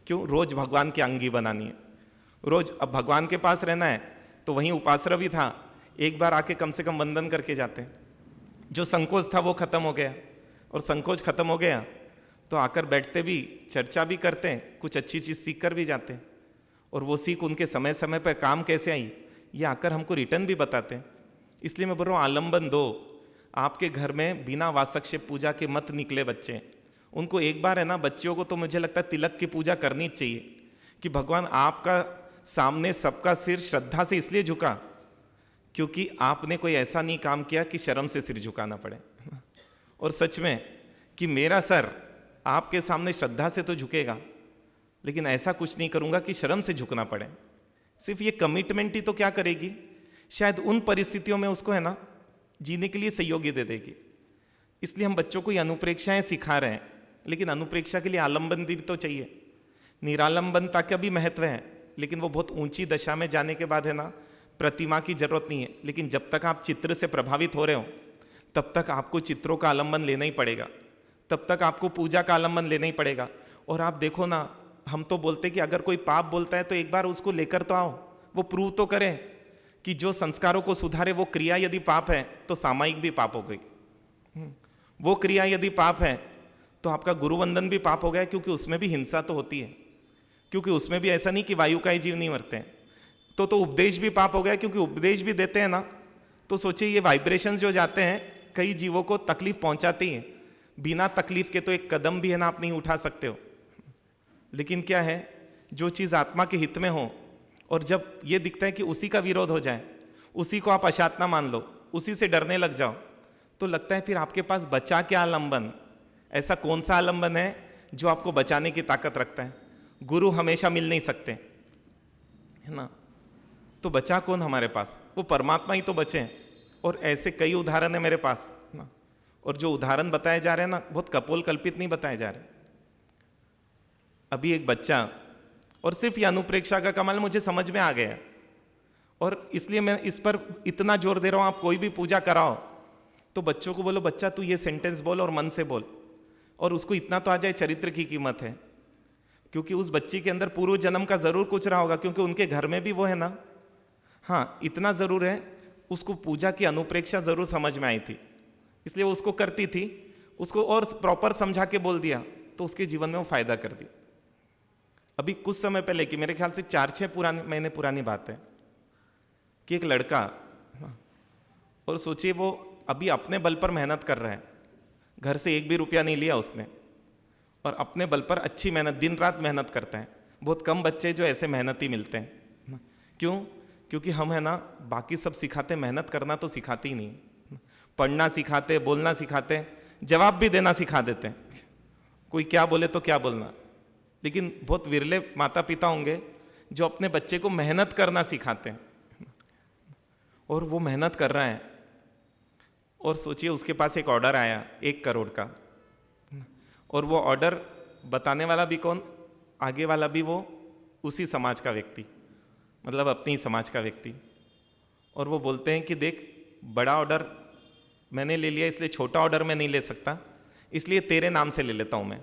क्यों? रोज भगवान की अंगी बनानी है, रोज अब भगवान के पास रहना है तो वहीं उपासरा भी था, एक बार आके कम से कम वंदन करके जाते। जो संकोच था वो खत्म हो गया, और संकोच खत्म हो गया तो आकर बैठते भी, चर्चा भी करते, कुछ अच्छी चीज़ सीख कर भी जाते। और वो सीख उनके समय समय पर काम कैसे आई ये आकर हमको रिटर्न भी बताते। इसलिए मैं बोल रहा हूँ आलंबन दो। आपके घर में बिना वासक्षेप पूजा के मत निकले बच्चे। उनको एक बार है ना, बच्चियों को तो मुझे लगता है तिलक की पूजा करनी चाहिए कि भगवान आपका सामने सबका सिर श्रद्धा से इसलिए झुका क्योंकि आपने कोई ऐसा नहीं काम किया कि शर्म से सिर झुकाना पड़े। और सच में कि मेरा सर आपके सामने श्रद्धा से तो झुकेगा, लेकिन ऐसा कुछ नहीं करूंगा कि शर्म से झुकना पड़े। सिर्फ ये कमिटमेंट ही तो क्या करेगी, शायद उन परिस्थितियों में उसको है ना जीने के लिए सहयोगी दे देगी। इसलिए हम बच्चों को ये अनुप्रेक्षाएं सिखा रहे हैं, लेकिन अनुप्रेक्षा के लिए आलंबन भी तो चाहिए। निरालंबनता का भी महत्व है, लेकिन वो बहुत ऊंची दशा में जाने के बाद है ना प्रतिमा की जरूरत नहीं है। लेकिन जब तक आप चित्र से प्रभावित हो रहे हो तब तक आपको चित्रों का आलंबन लेना ही पड़ेगा, तब तक आपको पूजा का आलंबन लेना ही पड़ेगा। और आप देखो ना, हम तो बोलते कि अगर कोई पाप बोलता है तो एक बार उसको लेकर तो आओ, वो प्रूव तो करें कि जो संस्कारों को सुधारे वो क्रिया यदि पाप है तो सामायिक भी पाप हो गई। वो क्रिया यदि पाप है तो आपका गुरुवंदन भी पाप हो गया, क्योंकि उसमें भी हिंसा तो होती है, क्योंकि उसमें भी ऐसा नहीं कि वायु का ही जीव नहीं मरते हैं। तो उपदेश भी पाप हो गया, क्योंकि उपदेश भी देते हैं ना तो सोचिए ये वाइब्रेशंस जो जाते हैं कई जीवों को तकलीफ पहुंचाती हैं। बिना तकलीफ के तो एक कदम भी है ना आप नहीं उठा सकते हो। लेकिन क्या है, जो चीज़ आत्मा के हित में हो और जब ये दिखता है कि उसी का विरोध हो जाए, उसी को आप अशातना मान लो, उसी से डरने लग जाओ, तो लगता है फिर आपके पास बचा क्या आलंबन। ऐसा कौन सा आलंबन है जो आपको बचाने की ताकत रखता है? गुरु हमेशा मिल नहीं सकते है ना, तो बचा कौन हमारे पास? वो परमात्मा ही तो बचे। और ऐसे कई उदाहरण है मेरे पास ना, और जो उदाहरण बताए जा रहे हैं ना बहुत कपोल कल्पित नहीं बताए जा रहे। अभी एक बच्चा, और सिर्फ ये अनुप्रेक्षा का कमाल मुझे समझ में आ गया, और इसलिए मैं इस पर इतना जोर दे रहा हूं। आप कोई भी पूजा कराओ तो बच्चों को बोलो, बच्चा तू ये सेंटेंस बोल और मन से बोल, और उसको इतना तो आ जाए चरित्र की कीमत है, क्योंकि उस बच्ची के अंदर पूर्व जन्म का जरूर कुछ रहा होगा, क्योंकि उनके घर में भी वो है ना। हाँ, इतना जरूर है उसको पूजा की अनुप्रेक्षा जरूर समझ में आई थी, इसलिए वो उसको करती थी। उसको और प्रॉपर समझा के बोल दिया तो उसके जीवन में वो फायदा कर दी। अभी कुछ समय पहले की, मेरे ख्याल से 4-6 महीने पुरानी बात है, कि एक लड़का, और सोचिए वो अभी अपने बल पर मेहनत कर रहा है, घर से 1 भी रुपया नहीं लिया उसने, और अपने बल पर अच्छी मेहनत, दिन रात मेहनत करते हैं। बहुत कम बच्चे जो ऐसे मेहनती मिलते हैं। क्यों? क्योंकि हम है ना बाकी सब सिखाते, मेहनत करना तो सिखाते ही नहीं। पढ़ना सिखाते, बोलना सिखाते, जवाब भी देना सिखा देते हैं, कोई क्या बोले तो क्या बोलना। लेकिन बहुत विरले माता पिता होंगे जो अपने बच्चे को मेहनत करना सिखाते हैं, और वो मेहनत कर रहा है और सोचिए उसके पास एक ऑर्डर आया 1 करोड़ का, और वो ऑर्डर बताने वाला भी कौन, आगे वाला भी वो उसी समाज का व्यक्ति, मतलब अपनी ही समाज का व्यक्ति। और वो बोलते हैं कि देख, बड़ा ऑर्डर मैंने ले लिया, इसलिए छोटा ऑर्डर मैं नहीं ले सकता, इसलिए तेरे नाम से ले लेता हूं मैं।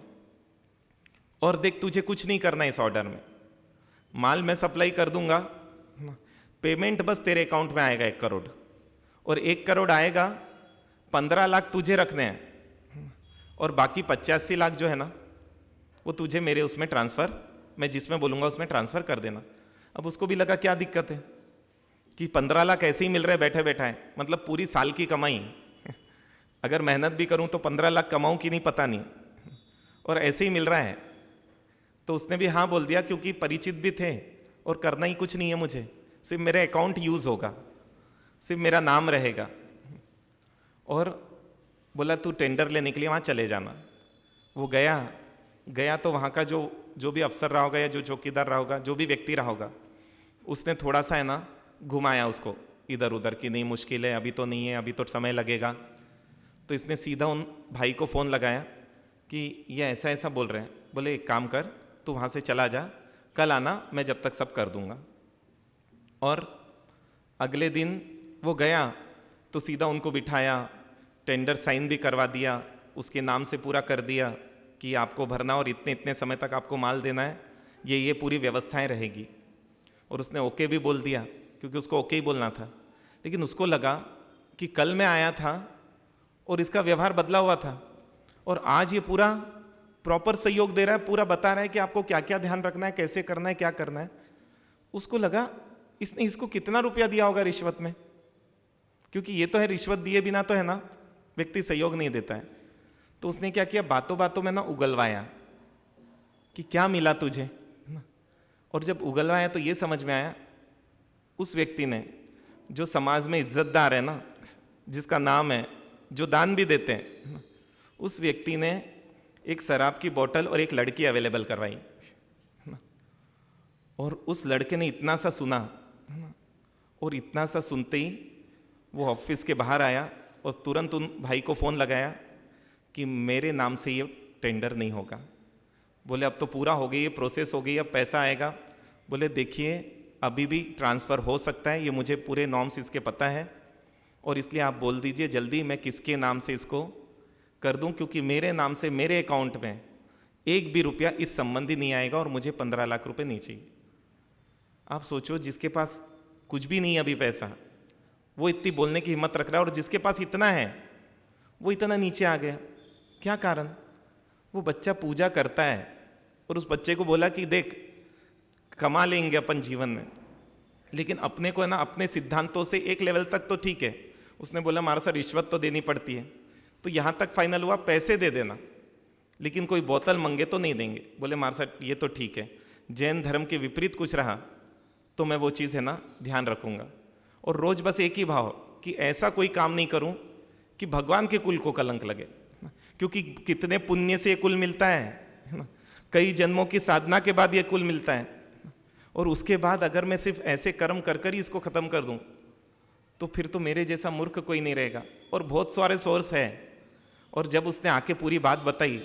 और देख, तुझे कुछ नहीं करना इस ऑर्डर में, माल मैं सप्लाई कर दूंगा, पेमेंट बस तेरे अकाउंट में आएगा 1 करोड़, और 1 करोड़ आएगा, 15 लाख तुझे रखने हैं, और बाकी 85 लाख जो है ना वो तुझे मेरे उसमें ट्रांसफर, मैं जिसमें बोलूंगा उसमें ट्रांसफर कर देना। अब उसको भी लगा क्या दिक्कत है कि 15 लाख ऐसे ही मिल रहे बैठे बैठाए, मतलब पूरी साल की कमाई, अगर मेहनत भी करूं तो 15 लाख कमाऊं कि नहीं पता नहीं, और ऐसे ही मिल रहा है। तो उसने भी हाँ बोल दिया, क्योंकि परिचित भी थे और करना ही कुछ नहीं है मुझे, सिर्फ मेरा अकाउंट यूज होगा, सिर्फ मेरा नाम रहेगा। और बोला तू टेंडर लेने के लिए वहाँ चले जाना। वो गया तो वहाँ का जो भी अफसर रहा होगा या जो चौकीदार रहा होगा, जो भी व्यक्ति रहा होगा, उसने थोड़ा सा है ना घुमाया उसको इधर उधर कि नहीं मुश्किल है, अभी तो नहीं है, अभी तो समय लगेगा। तो इसने सीधा उन भाई को फ़ोन लगाया कि ये ऐसा ऐसा बोल रहे हैं। बोले एक काम कर, तू वहाँ से चला जा, कल आना, मैं जब तक सब कर दूंगा। और अगले दिन वो गया तो सीधा उनको बिठाया, टेंडर साइन भी करवा दिया, उसके नाम से पूरा कर दिया कि आपको भरना और इतने इतने समय तक आपको माल देना है, ये पूरी व्यवस्थाएं रहेगी। और उसने ओके भी बोल दिया, क्योंकि उसको ओके ही बोलना था। लेकिन उसको लगा कि कल मैं आया था और इसका व्यवहार बदला हुआ था, और आज ये पूरा प्रॉपर सहयोग दे रहा है, पूरा बता रहा है कि आपको क्या क्या ध्यान रखना है, कैसे करना है, क्या करना है। उसको लगा इसने इसको कितना रुपया दिया होगा रिश्वत में, क्योंकि ये तो है रिश्वत दिए बिना तो है ना व्यक्ति सहयोग नहीं देता है। तो उसने क्या किया, बातों बातों में ना उगलवाया कि क्या मिला तुझे। और जब उगलवाया तो ये समझ में आया, उस व्यक्ति ने जो समाज में इज्जतदार है ना, जिसका नाम है, जो दान भी देते हैं, उस व्यक्ति ने एक शराब की बोतल और एक लड़की अवेलेबल करवाई। और उस लड़के ने इतना सा सुना, और इतना सा सुनते ही वो ऑफिस के बाहर आया और तुरंत उन भाई को फ़ोन लगाया कि मेरे नाम से ये टेंडर नहीं होगा। बोले अब तो पूरा हो गई, ये प्रोसेस हो गई, अब पैसा आएगा। बोले देखिए अभी भी ट्रांसफ़र हो सकता है, ये मुझे पूरे नॉर्म्स इसके पता है, और इसलिए आप बोल दीजिए जल्दी मैं किसके नाम से इसको कर दूं, क्योंकि मेरे नाम से मेरे अकाउंट में 1 भी रुपया इस संबंधी नहीं आएगा, और मुझे 15 लाख रुपए नहीं चाहिए। आप सोचो, जिसके पास कुछ भी नहीं अभी पैसा, वो इतनी बोलने की हिम्मत रख रहा है, और जिसके पास इतना है वो इतना नीचे आ गया। क्या कारण? वो बच्चा पूजा करता है, और उस बच्चे को बोला कि देख कमा लेंगे अपन जीवन में, लेकिन अपने को है ना अपने सिद्धांतों से एक लेवल तक तो ठीक है। उसने बोला हमारे साथ रिश्वत तो देनी पड़ती है, तो यहाँ तक फाइनल हुआ पैसे दे देना, लेकिन कोई बोतल मंगे तो नहीं देंगे। बोले हमारे साथ ये तो ठीक है, जैन धर्म के विपरीत कुछ रहा तो मैं वो चीज़ है ना ध्यान रखूंगा। और रोज बस एक ही भाव कि ऐसा कोई काम नहीं करूं कि भगवान के कुल को कलंक लगे, क्योंकि कितने पुण्य से ये कुल मिलता है ना, कई जन्मों की साधना के बाद ये कुल मिलता है। और उसके बाद अगर मैं सिर्फ ऐसे कर्म कर कर ही इसको खत्म कर दूं तो फिर तो मेरे जैसा मूर्ख कोई नहीं रहेगा। और बहुत सारे सोर्स है। और जब उसने आके पूरी बात बताई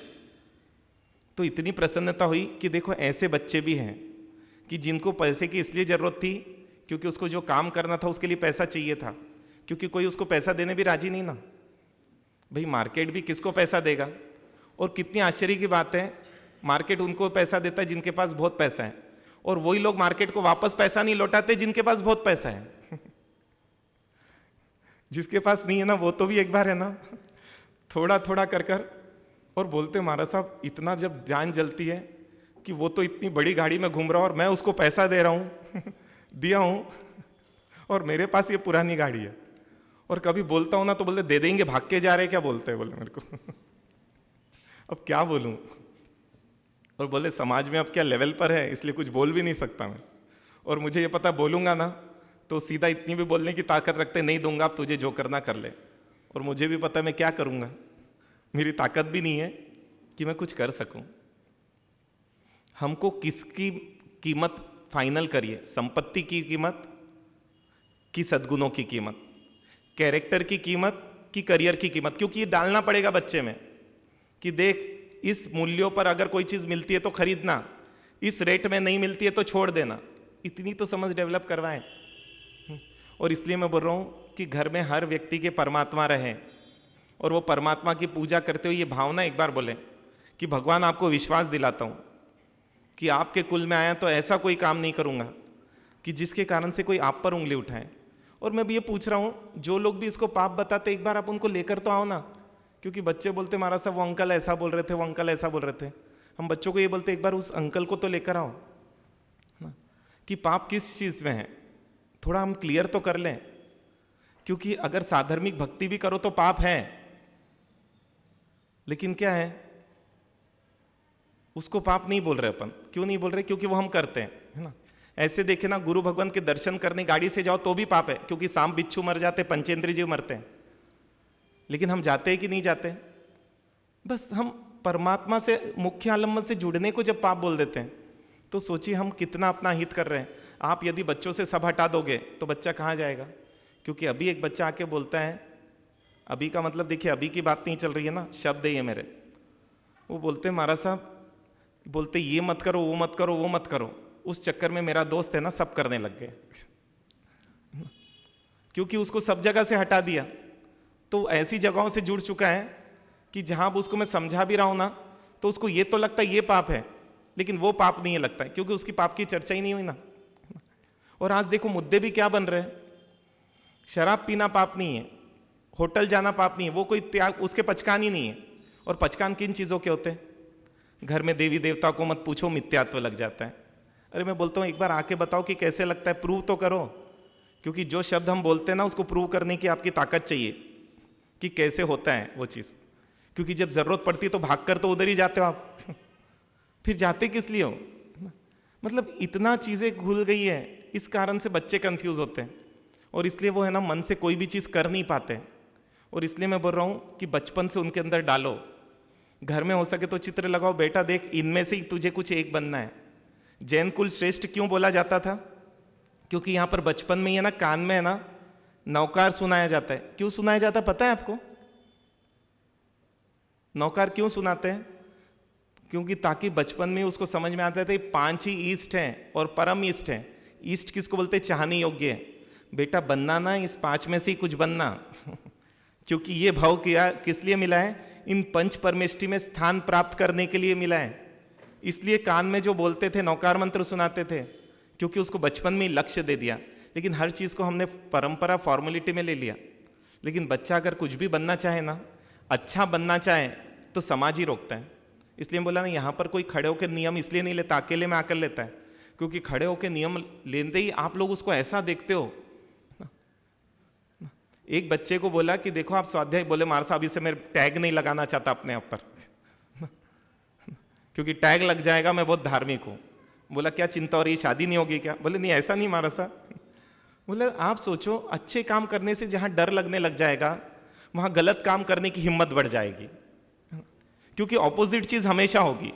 तो इतनी प्रसन्नता हुई कि देखो ऐसे बच्चे भी हैं कि जिनको पैसे की इसलिए ज़रूरत थी क्योंकि उसको जो काम करना था उसके लिए पैसा चाहिए था, क्योंकि कोई उसको पैसा देने भी राजी नहीं ना। भाई मार्केट भी किसको पैसा देगा? और कितनी आश्चर्य की बात है, मार्केट उनको पैसा देता है जिनके पास बहुत पैसा है, और वही लोग मार्केट को वापस पैसा नहीं लौटाते जिनके पास बहुत पैसा है। जिसके पास नहीं है ना वो तो भी एक बार है ना थोड़ा थोड़ा कर कर, और बोलते महाराज साहब इतना जब जान जलती है कि वो तो इतनी बड़ी गाड़ी में घूम रहा और मैं उसको पैसा दे रहा हूँ दिया हूँ, और मेरे पास ये पुरानी गाड़ी है। और कभी बोलता हूँ ना तो बोलते दे देंगे, भाग के जा रहे क्या बोलते हैं, बोले मेरे को। अब क्या बोलूँ? और बोले समाज में अब क्या लेवल पर है इसलिए कुछ बोल भी नहीं सकता मैं, और मुझे ये पता बोलूँगा ना तो सीधा इतनी भी बोलने की ताकत रखते नहीं दूंगा, अब तुझे जो करना कर ले। और मुझे भी पता मैं क्या करूँगा, मेरी ताकत भी नहीं है कि मैं कुछ कर सकूँ। हमको किसकी कीमत फाइनल करिए, संपत्ति की कीमत कि सद्गुणों की कीमत, कैरेक्टर की कीमत कि करियर की कीमत, क्योंकि ये डालना पड़ेगा बच्चे में कि देख इस मूल्यों पर अगर कोई चीज मिलती है तो खरीदना, इस रेट में नहीं मिलती है तो छोड़ देना, इतनी तो समझ डेवलप करवाएं। और इसलिए मैं बोल रहा हूं कि घर में हर व्यक्ति के परमात्मा रहे और वो परमात्मा की पूजा करते हुए ये भावना एक बार बोले कि भगवान आपको विश्वास दिलाता हूं कि आपके कुल में आया तो ऐसा कोई काम नहीं करूंगा कि जिसके कारण से कोई आप पर उंगली उठाए। और मैं भी ये पूछ रहा हूं जो लोग भी इसको पाप बताते एक बार आप उनको लेकर तो आओ ना, क्योंकि बच्चे बोलते महाराज साहब वो अंकल ऐसा बोल रहे थे, वो अंकल ऐसा बोल रहे थे। हम बच्चों को ये बोलते एक बार उस अंकल को तो लेकर आओ ना, कि पाप किस चीज में है, थोड़ा हम क्लियर तो कर लें। क्योंकि अगर साधर्मिक भक्ति भी करो तो पाप है, लेकिन क्या है उसको पाप नहीं बोल रहे अपन। क्यों नहीं बोल रहे? क्योंकि वो हम करते हैं, है ना। ऐसे देखे ना, गुरु भगवान के दर्शन करने गाड़ी से जाओ तो भी पाप है, क्योंकि सांप बिच्छू मर जाते, पंचेंद्रिय जीव मरते हैं, लेकिन हम जाते हैं कि नहीं जाते? बस हम परमात्मा से मुख्य आलम्बन से जुड़ने को जब पाप बोल देते हैं तो सोचिए हम कितना अपना हित कर रहे हैं। आप यदि बच्चों से सब हटा दोगे तो बच्चा कहाँ जाएगा? क्योंकि अभी एक बच्चा आके बोलता है, अभी का मतलब देखिए अभी की बात नहीं चल रही है ना, शब्द है ये मेरे, वो बोलते हैं महाराज साहब, बोलते ये मत करो, वो मत करो, वो मत करो। उस चक्कर में मेरा दोस्त है ना सब करने लग गए क्योंकि उसको सब जगह से हटा दिया। तो ऐसी जगहों से जुड़ चुका है कि जहां उसको मैं समझा भी रहा हूं ना तो उसको ये तो लगता है ये पाप है, लेकिन वो पाप नहीं है लगता है, क्योंकि उसकी पाप की चर्चा ही नहीं हुई ना। और आज देखो मुद्दे भी क्या बन रहे हैं। शराब पीना पाप नहीं है, होटल जाना पाप नहीं है, वो कोई त्याग, उसके पचकान ही नहीं है। और पचकान किन चीजों के होते हैं? घर में देवी देवता को मत पूछो, मिथ्यात्व लग जाता है। अरे मैं बोलता हूं एक बार आके बताओ कि कैसे लगता है, प्रूव तो करो। क्योंकि जो शब्द हम बोलते हैं ना उसको प्रूव करने की आपकी ताकत चाहिए कि कैसे होता है वो चीज। क्योंकि जब जरूरत पड़ती तो भागकर तो उधर ही जाते हो आप फिर जाते किस लिए हो? मतलब इतना चीजें घुल गई है, इस कारण से बच्चे कंफ्यूज होते हैं और इसलिए वो है ना मन से कोई भी चीज कर नहीं पाते। और इसलिए मैं बोल रहा हूं कि बचपन से उनके अंदर डालो। घर में हो सके तो चित्र लगाओ, बेटा देख इनमें से ही तुझे कुछ एक बनना है। जैन कुल श्रेष्ठ क्यों बोला जाता था? क्योंकि यहां पर बचपन में ही है ना, कान में है ना नौकार सुनाया जाता है। क्यों सुनाया जाता है पता है आपको? नौकार क्यों सुनाते हैं? क्योंकि ताकि बचपन में उसको समझ में आता है 5 ही ईस्ट हैं और परम ईस्ट है। ईस्ट किसको बोलते हैं? चाहने योग्य है। बेटा बनना ना इस 5 में से ही कुछ बनना क्योंकि ये भाव किया किस लिए मिला है? इन पंच परमेष्टि में स्थान प्राप्त करने के लिए मिला है। इसलिए कान में जो बोलते थे नौकार मंत्र सुनाते थे, क्योंकि उसको बचपन में ही लक्ष्य दे दिया। लेकिन हर चीज को हमने परंपरा फॉर्मेलिटी में ले लिया। लेकिन बच्चा अगर कुछ भी बनना चाहे ना, अच्छा बनना चाहे तो समाज ही रोकता है। इसलिए बोला ना, यहां पर कोई खड़े होकर नियम इसलिए नहीं लेता, अकेले में आकर लेता है। क्योंकि खड़े होकर नियम लेते ही आप लोग उसको ऐसा देखते हो। एक बच्चे को बोला कि देखो आप स्वाध्याय, बोले महाराज साहब इसे मैं टैग नहीं लगाना चाहता अपने आप पर क्योंकि टैग लग जाएगा मैं बहुत धार्मिक हूं। बोला क्या चिंता हो रही, शादी नहीं होगी क्या? बोले नहीं ऐसा नहीं महाराज साहब। बोले आप सोचो, अच्छे काम करने से जहां डर लगने लग जाएगा वहां गलत काम करने की हिम्मत बढ़ जाएगी, क्योंकि ऑपोजिट चीज हमेशा होगी,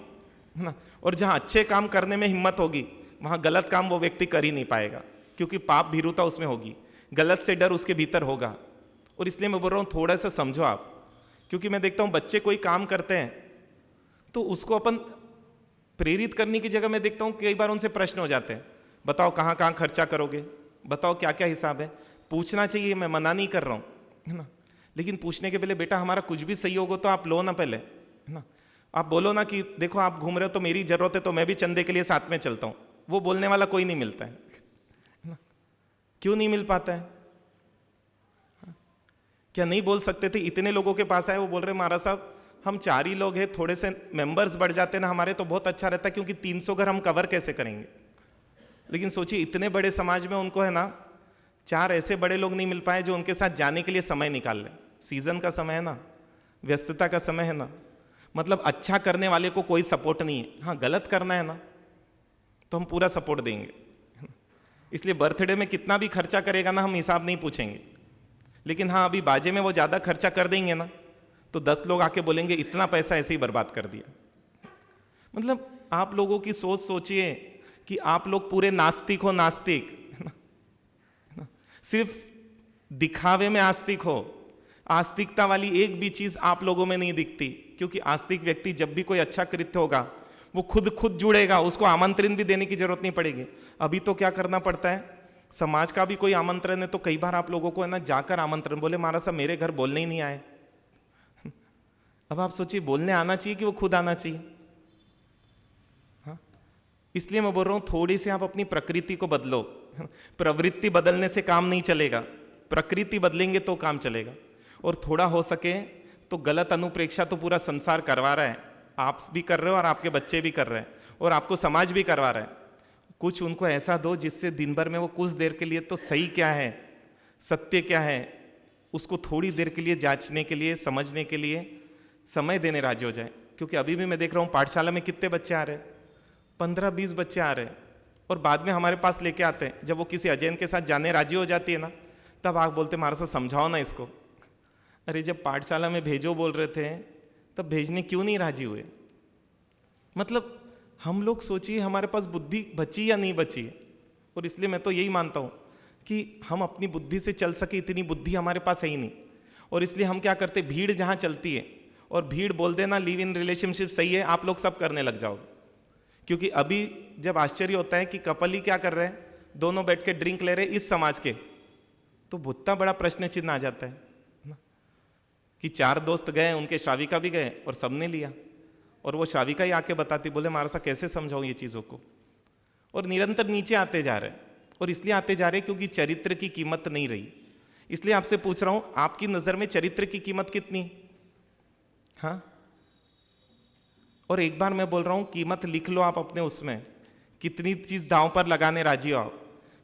है ना। और जहां अच्छे काम करने में हिम्मत होगी वहां गलत काम वो व्यक्ति कर ही नहीं पाएगा, क्योंकि पाप भीरुता उसमें होगी, गलत से डर उसके भीतर होगा। और इसलिए मैं बोल रहा हूं थोड़ा सा समझो आप। क्योंकि मैं देखता हूं बच्चे कोई काम करते हैं तो उसको अपन प्रेरित करने की जगह मैं देखता हूं कई बार उनसे प्रश्न हो जाते हैं, बताओ कहां कहां खर्चा करोगे, बताओ क्या क्या हिसाब है। पूछना चाहिए, मैं मना नहीं कर रहा हूं, है ना। लेकिन पूछने के पहले बेटा हमारा कुछ भी सहयोग हो तो आप लो ना पहले, है ना। आप बोलो ना कि देखो आप घूम रहे हो तो मेरी जरूरत है तो मैं भी चंदे के लिए साथ में चलता हूं। वो बोलने वाला कोई नहीं मिलता है ना। क्यों नहीं मिल पाता है? क्या नहीं बोल सकते थे? इतने लोगों के पास आए, वो बोल रहे महाराज साहब हम 4 ही लोग हैं, थोड़े से मेंबर्स बढ़ जाते ना हमारे तो बहुत अच्छा रहता, क्योंकि 300 घर हम कवर कैसे करेंगे। लेकिन सोचिए इतने बड़े समाज में उनको है ना 4 ऐसे बड़े लोग नहीं मिल पाए जो उनके साथ जाने के लिए समय निकाल लें। सीजन का समय है ना, व्यस्तता का समय है ना, मतलब अच्छा करने वाले को कोई सपोर्ट नहीं है। हाँ गलत करना है ना तो हम पूरा सपोर्ट देंगे। इसलिए बर्थडे में कितना भी खर्चा करेगा ना हम हिसाब नहीं पूछेंगे। लेकिन हाँ अभी बाजे में वो ज्यादा खर्चा कर देंगे ना तो 10 लोग आके बोलेंगे इतना पैसा ऐसे ही बर्बाद कर दिया। मतलब आप लोगों की सोच सोचिए कि आप लोग पूरे नास्तिक हो, नास्तिक, सिर्फ दिखावे में आस्तिक हो। आस्तिकता वाली एक भी चीज आप लोगों में नहीं दिखती, क्योंकि आस्तिक व्यक्ति जब भी कोई अच्छा कृत्य होगा वो खुद जुड़ेगा, उसको आमंत्रण भी देने की जरूरत नहीं पड़ेगी। अभी तो क्या करना पड़ता है, समाज का भी कोई आमंत्रण है तो कई बार आप लोगों को है ना जाकर आमंत्रण, बोले महाराज साहब मेरे घर बोलने ही नहीं आए। अब आप सोचिए, बोलने आना चाहिए कि वो खुद आना चाहिए? हाँ, इसलिए मैं बोल रहा हूं थोड़ी सी आप अपनी प्रकृति को बदलो। प्रवृत्ति बदलने से काम नहीं चलेगा, प्रकृति बदलेंगे तो काम चलेगा। और थोड़ा हो सके तो गलत अनुप्रेक्षा तो पूरा संसार करवा रहा है, आप भी कर रहे हो और आपके बच्चे भी कर रहे हैं और आपको समाज भी करवा रहा है। कुछ उनको ऐसा दो जिससे दिन भर में वो कुछ देर के लिए तो सही क्या है, सत्य क्या है, उसको थोड़ी देर के लिए जांचने के लिए, समझने के लिए समय देने राजी हो जाए। क्योंकि अभी भी मैं देख रहा हूँ पाठशाला में कितने बच्चे आ रहे हैं, 15-20 बच्चे आ रहे हैं, और बाद में हमारे पास लेके आते हैं। जब वो किसी अजैन के साथ जाने राजी हो जाती है ना, तब आप बोलते हमारे साथ समझाओ ना इसको। अरे जब पाठशाला में भेजो बोल रहे थे तब भेजने क्यों नहीं राजी हुए? मतलब हम लोग सोचिए हमारे पास बुद्धि बची या नहीं बची है। और इसलिए मैं तो यही मानता हूँ कि हम अपनी बुद्धि से चल सके इतनी बुद्धि हमारे पास है ही नहीं। और इसलिए हम क्या करते, भीड़ जहाँ चलती है और भीड़ बोल देना लिव इन रिलेशनशिप सही है, आप लोग सब करने लग जाओगे। क्योंकि अभी जब आश्चर्य होता है कि कपल ही क्या कर रहे हैं, दोनों बैठ के ड्रिंक ले रहे हैं इस समाज के, तो बहुत बड़ा प्रश्न चिन्ह आ जाता है ना कि 4 दोस्त गए, उनके श्राविका भी गए और सबने लिया, और वो श्राविका ही आके बताती, बोले हमारा सा कैसे समझाऊं ये चीज़ों को। और निरंतर नीचे आते जा रहे हैं। और इसलिए आते जा रहे हैं क्योंकि चरित्र की कीमत नहीं रही। इसलिए आपसे पूछ रहा हूं, आपकी नज़र में चरित्र की कीमत कितनी? हाँ, और एक बार मैं बोल रहा हूं कीमत लिख लो आप अपने उसमें, कितनी चीज दांव पर लगाने राजी हो आप?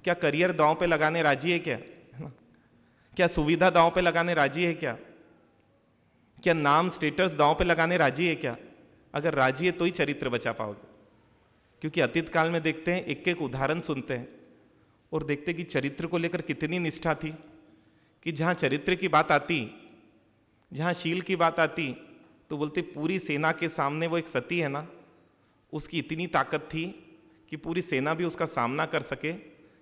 क्या करियर दांव पे लगाने राजी है क्या? क्या सुविधा दांव पे लगाने राजी है क्या? क्या नाम स्टेटस दांव पे लगाने राजी है क्या? अगर राजी है तो ही चरित्र बचा पाओगे। क्योंकि अतीत काल में देखते हैं, एक एक उदाहरण सुनते हैं और देखते हैं कि चरित्र को लेकर कितनी निष्ठा थी, कि जहां चरित्र की बात आती, जहां शील की बात आती, तो बोलते पूरी सेना के सामने वो एक सती है ना, उसकी इतनी ताकत थी कि पूरी सेना भी उसका सामना कर सके,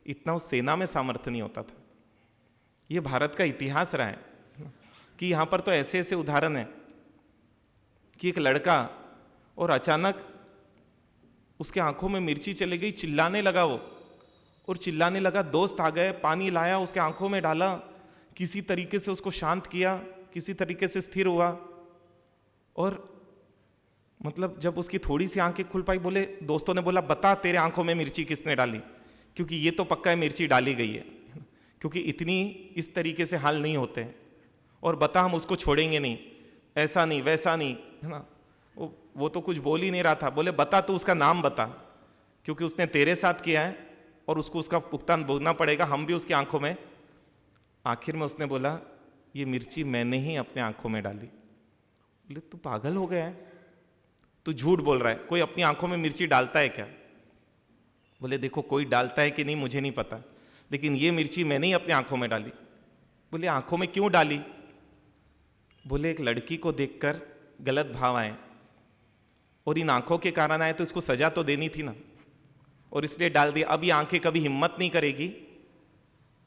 इतना उस सेना में सामर्थ्य नहीं होता था। ये भारत का इतिहास रहा है कि यहाँ पर तो ऐसे ऐसे उदाहरण हैं कि एक लड़का, और अचानक उसके आंखों में मिर्ची चली गई, चिल्लाने लगा वो, और चिल्लाने लगा, दोस्त आ गए, पानी लाया, उसके आंखों में डाला, किसी तरीके से उसको शांत किया, किसी तरीके से स्थिर हुआ। और मतलब जब उसकी थोड़ी सी आंखें खुल पाई, बोले दोस्तों ने बोला बता तेरे आंखों में मिर्ची किसने डाली, क्योंकि ये तो पक्का है मिर्ची डाली गई है, क्योंकि इतनी इस तरीके से हाल नहीं होते हैं, और बता हम उसको छोड़ेंगे नहीं, ऐसा नहीं वैसा नहीं, है ना। वो तो कुछ बोल ही नहीं रहा था, बोले बता तो उसका नाम बता, क्योंकि उसने तेरे साथ किया है और उसको उसका भुगतान भोगना पड़ेगा, हम भी उसकी आंखों में। आखिर में उसने बोला ये मिर्ची मैंने ही अपने आंखों में डाली। बोले तू पागल हो गया है, तू झूठ बोल रहा है, कोई अपनी आंखों में मिर्ची डालता है क्या? बोले देखो कोई डालता है कि नहीं मुझे नहीं पता, लेकिन ये मिर्ची मैंने ही अपनी आंखों में डाली। बोले आंखों में क्यों डाली? बोले एक लड़की को देखकर गलत भाव आए, और इन आंखों के कारण आए तो इसको सजा तो देनी थी ना, और इसलिए डाल दिया। अब ये आंखें कभी हिम्मत नहीं करेगी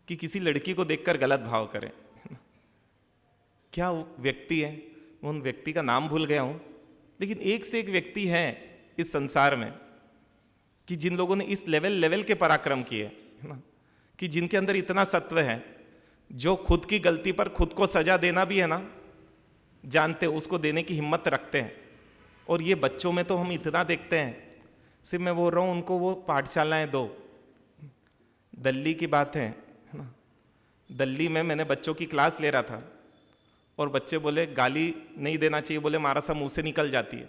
कि किसी लड़की को देखकर गलत भाव करें। क्या व्यक्ति है, उन व्यक्ति का नाम भूल गया हूं, लेकिन एक से एक व्यक्ति है इस संसार में कि जिन लोगों ने इस लेवल के पराक्रम किए, है ना, कि जिनके अंदर इतना सत्व है, जो खुद की गलती पर खुद को सजा देना भी है ना जानते, उसको देने की हिम्मत रखते हैं। और ये बच्चों में तो हम इतना देखते हैं, सिर्फ मैं बोल रहा हूँ उनको वो पाठशालाएं दो। दिल्ली की बात है ना, दिल्ली में मैंने बच्चों की क्लास ले रहा था, और बच्चे बोले गाली नहीं देना चाहिए, बोले मारा सा मुंह से निकल जाती है।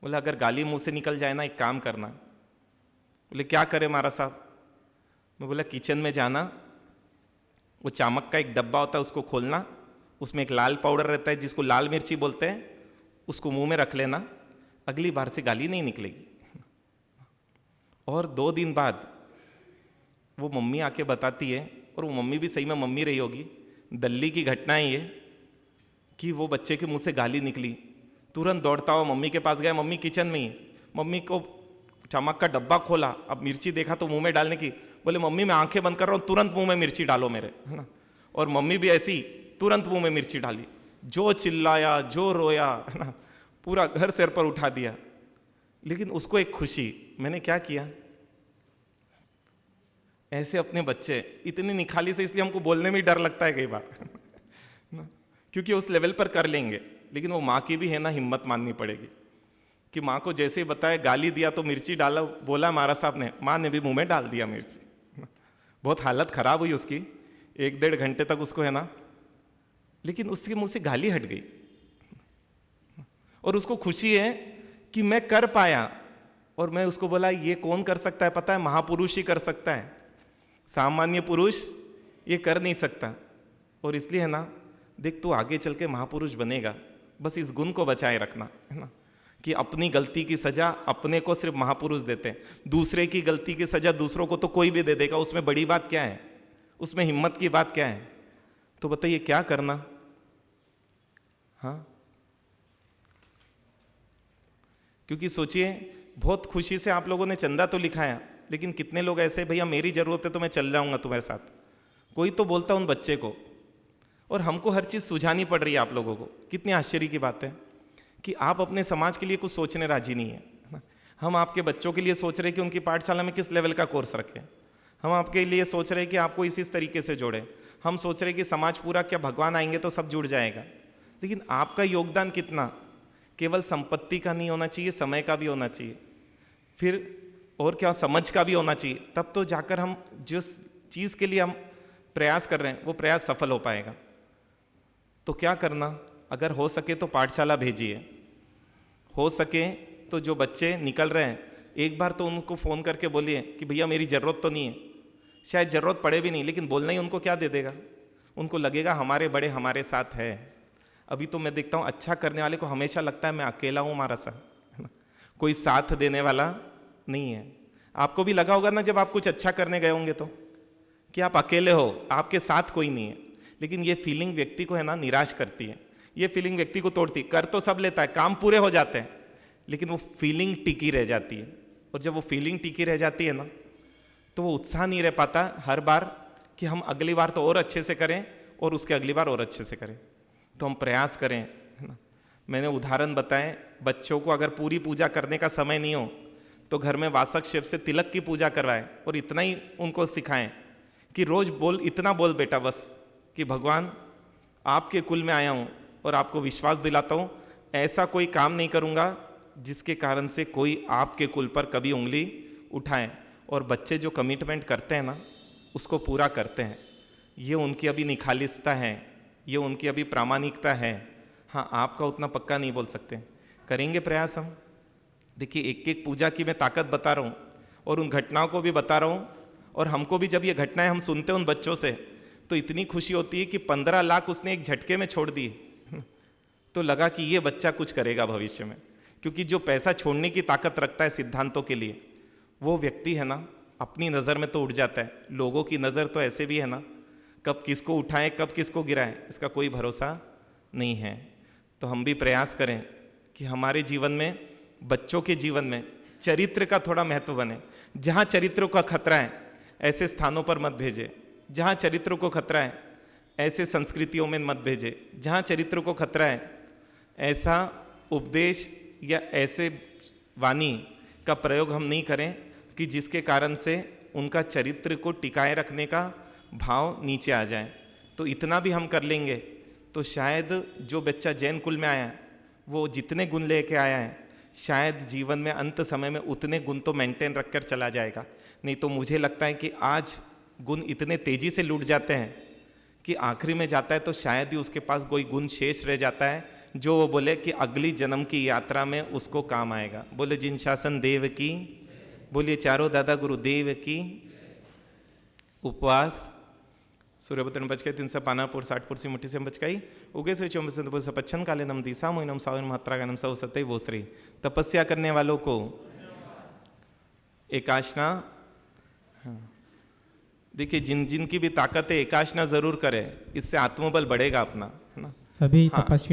बोले अगर गाली मुंह से निकल जाए ना, एक काम करना। बोले क्या करे मारा साहब? मैं बोला किचन में जाना, वो चामक का एक डब्बा होता है उसको खोलना, उसमें एक लाल पाउडर रहता है जिसको लाल मिर्ची बोलते हैं, उसको मुंह में रख लेना, अगली बार से गाली नहीं निकलेगी। और 2 दिन बाद वो मम्मी आके बताती है, और वो मम्मी भी सही में मम्मी रही होगी, दिल्ली की घटना है ये, कि वो बच्चे के मुंह से गाली निकली। तुरंत दौड़ता हुआ मम्मी के पास गया, मम्मी किचन में ही, मम्मी को चमक का डब्बा खोला, अब मिर्ची देखा तो मुंह में डालने की, बोले मम्मी मैं आंखें बंद कर रहा हूँ, तुरंत मुंह में मिर्ची डालो मेरे, है ना। और मम्मी भी ऐसी तुरंत मुंह में मिर्ची डाली, जो चिल्लाया, जो रोया, है ना, पूरा घर सिर पर उठा दिया। लेकिन उसको एक खुशी, मैंने क्या किया, ऐसे अपने बच्चे इतने निखाली से, इसलिए हमको बोलने में डर लगता है कई बार क्योंकि उस लेवल पर कर लेंगे। लेकिन वो माँ की भी है ना हिम्मत माननी पड़ेगी कि माँ को जैसे ही बताया, गाली दिया तो मिर्ची डाला, बोला महाराज साहब ने, माँ ने भी मुंह में डाल दिया मिर्ची। बहुत हालत खराब हुई उसकी, 1-1.5 घंटे तक उसको, है ना, लेकिन उसके मुंह से गाली हट गई और उसको खुशी है कि मैं कर पाया। और मैं उसको बोला, ये कौन कर सकता है पता है, महापुरुष ही कर सकता है, सामान्य पुरुष ये कर नहीं सकता। और इसलिए, है ना, देख तू आगे चल के महापुरुष बनेगा, बस इस गुण को बचाए रखना, है ना, कि अपनी गलती की सजा अपने को सिर्फ महापुरुष देते हैं, दूसरे की गलती की सजा दूसरों को तो कोई भी दे देगा। उसमें बड़ी बात क्या है, उसमें हिम्मत की बात क्या है? तो बताइए क्या करना। हाँ, क्योंकि सोचिए, बहुत खुशी से आप लोगों ने चंदा तो लिखाया, लेकिन कितने लोग ऐसे, भैया मेरी जरूरत है तो मैं चल जाऊंगा तुम्हारे साथ, कोई तो बोलता उन बच्चे को। और हमको हर चीज सुझानी पड़ रही है आप लोगों को। कितनी आश्चर्य की बात है कि आप अपने समाज के लिए कुछ सोचने राजी नहीं है। हम आपके बच्चों के लिए सोच रहे हैं कि उनकी पाठशाला में किस लेवल का कोर्स रखें, हम आपके लिए सोच रहे हैं कि आपको इस तरीके से जोड़ें, हम सोच रहे हैं कि समाज पूरा, क्या भगवान आएंगे तो सब जुड़ जाएगा। लेकिन आपका योगदान कितना, केवल संपत्ति का नहीं होना चाहिए, समय का भी होना चाहिए, फिर और क्या, समझ का भी होना चाहिए। तब तो जाकर हम जिस चीज़ के लिए हम प्रयास कर रहे हैं वो प्रयास सफल हो पाएगा। तो क्या करना, अगर हो सके तो पाठशाला भेजिए, हो सके तो जो बच्चे निकल रहे हैं एक बार तो उनको फ़ोन करके बोलिए कि भैया मेरी ज़रूरत तो नहीं है, शायद ज़रूरत पड़े भी नहीं, लेकिन बोलना ही उनको क्या दे देगा, उनको लगेगा हमारे बड़े हमारे साथ है। अभी तो मैं देखता हूँ अच्छा करने वाले को हमेशा लगता है मैं अकेला हूँ, हमारा साथ, है ना, कोई साथ देने वाला नहीं है। आपको भी लगा होगा ना जब आप कुछ अच्छा करने गए होंगे तो, कि आप अकेले हो, आपके साथ कोई नहीं है। लेकिन ये फीलिंग व्यक्ति को, है ना, निराश करती है, ये फीलिंग व्यक्ति को तोड़ती। कर तो सब लेता है, काम पूरे हो जाते हैं, लेकिन वो फीलिंग टिकी रह जाती है। और जब वो फीलिंग टिकी रह जाती है ना, तो वो उत्साह नहीं रह पाता हर बार कि हम अगली बार तो और अच्छे से करें और उसके अगली बार और अच्छे से करें। तो हम प्रयास करें, है ना। मैंने उदाहरण बताए, बच्चों को अगर पूरी पूजा करने का समय नहीं हो तो घर में वासक शेप से तिलक की पूजा करवाएं और इतना ही उनको सिखाएं कि रोज बोल, इतना बोल बेटा बस, कि भगवान आपके कुल में आया हूँ और आपको विश्वास दिलाता हूँ ऐसा कोई काम नहीं करूँगा जिसके कारण से कोई आपके कुल पर कभी उंगली उठाए। और बच्चे जो कमिटमेंट करते हैं ना, उसको पूरा करते हैं। ये उनकी अभी निखालिसता है, ये उनकी अभी प्रामाणिकता है। हाँ, आपका उतना पक्का नहीं बोल सकते, करेंगे प्रयास हम। देखिए, एक एक पूजा की मैं ताकत बता रहा हूँ और उन घटनाओं को भी बता रहा हूँ। और हमको भी जब ये घटनाएं हम सुनते हैं उन बच्चों से तो इतनी खुशी होती है कि 15 लाख उसने एक झटके में छोड़ दिए। तो लगा कि ये बच्चा कुछ करेगा भविष्य में, क्योंकि जो पैसा छोड़ने की ताकत रखता है सिद्धांतों के लिए, वो व्यक्ति, है ना, अपनी नज़र में तो उठ जाता है। लोगों की नज़र तो ऐसे भी है ना, कब किसको उठाएं कब किसको गिराएं इसका कोई भरोसा नहीं है। तो हम भी प्रयास करें कि हमारे जीवन में, बच्चों के जीवन में चरित्र का थोड़ा महत्व बने। जहाँ चरित्र का खतरा है ऐसे स्थानों पर मत भेजे, जहाँ चरित्र को खतरा है ऐसे संस्कृतियों में मत भेजे, जहाँ चरित्र को खतरा है ऐसा उपदेश या ऐसे वाणी का प्रयोग हम नहीं करें कि जिसके कारण से उनका चरित्र को टिकाए रखने का भाव नीचे आ जाए। तो इतना भी हम कर लेंगे तो शायद जो बच्चा जैन कुल में आया है वो जितने गुण लेके आया है शायद जीवन में अंत समय में उतने गुण तो मेंटेन रखकर चला जाएगा। नहीं तो मुझे लगता है कि आज गुण इतने तेजी से लूट जाते हैं कि आखिरी में जाता है तो शायद ही उसके पास कोई गुण शेष रह जाता है जो वो बोले कि अगली जन्म की यात्रा में उसको काम आएगा। बोले जिन शासन देव की, बोलिए चारों दादा गुरुदेव की। उपवास सूर्यपुत्र बचकाई 300 पानापुर 60 पुरसी मुठी से बचकाई उगे से 24 पच्छन काले नम दिशा मोइनम सावन महात्रा गनम सौ सत्य वोसरी। तपस्या करने वालों को एकाशना, देखिए जिन जिन की भी ताकत है एकाशना जरूर करें, इससे आत्मबल बढ़ेगा अपना, है ना। सभी हाँ। तपस्वी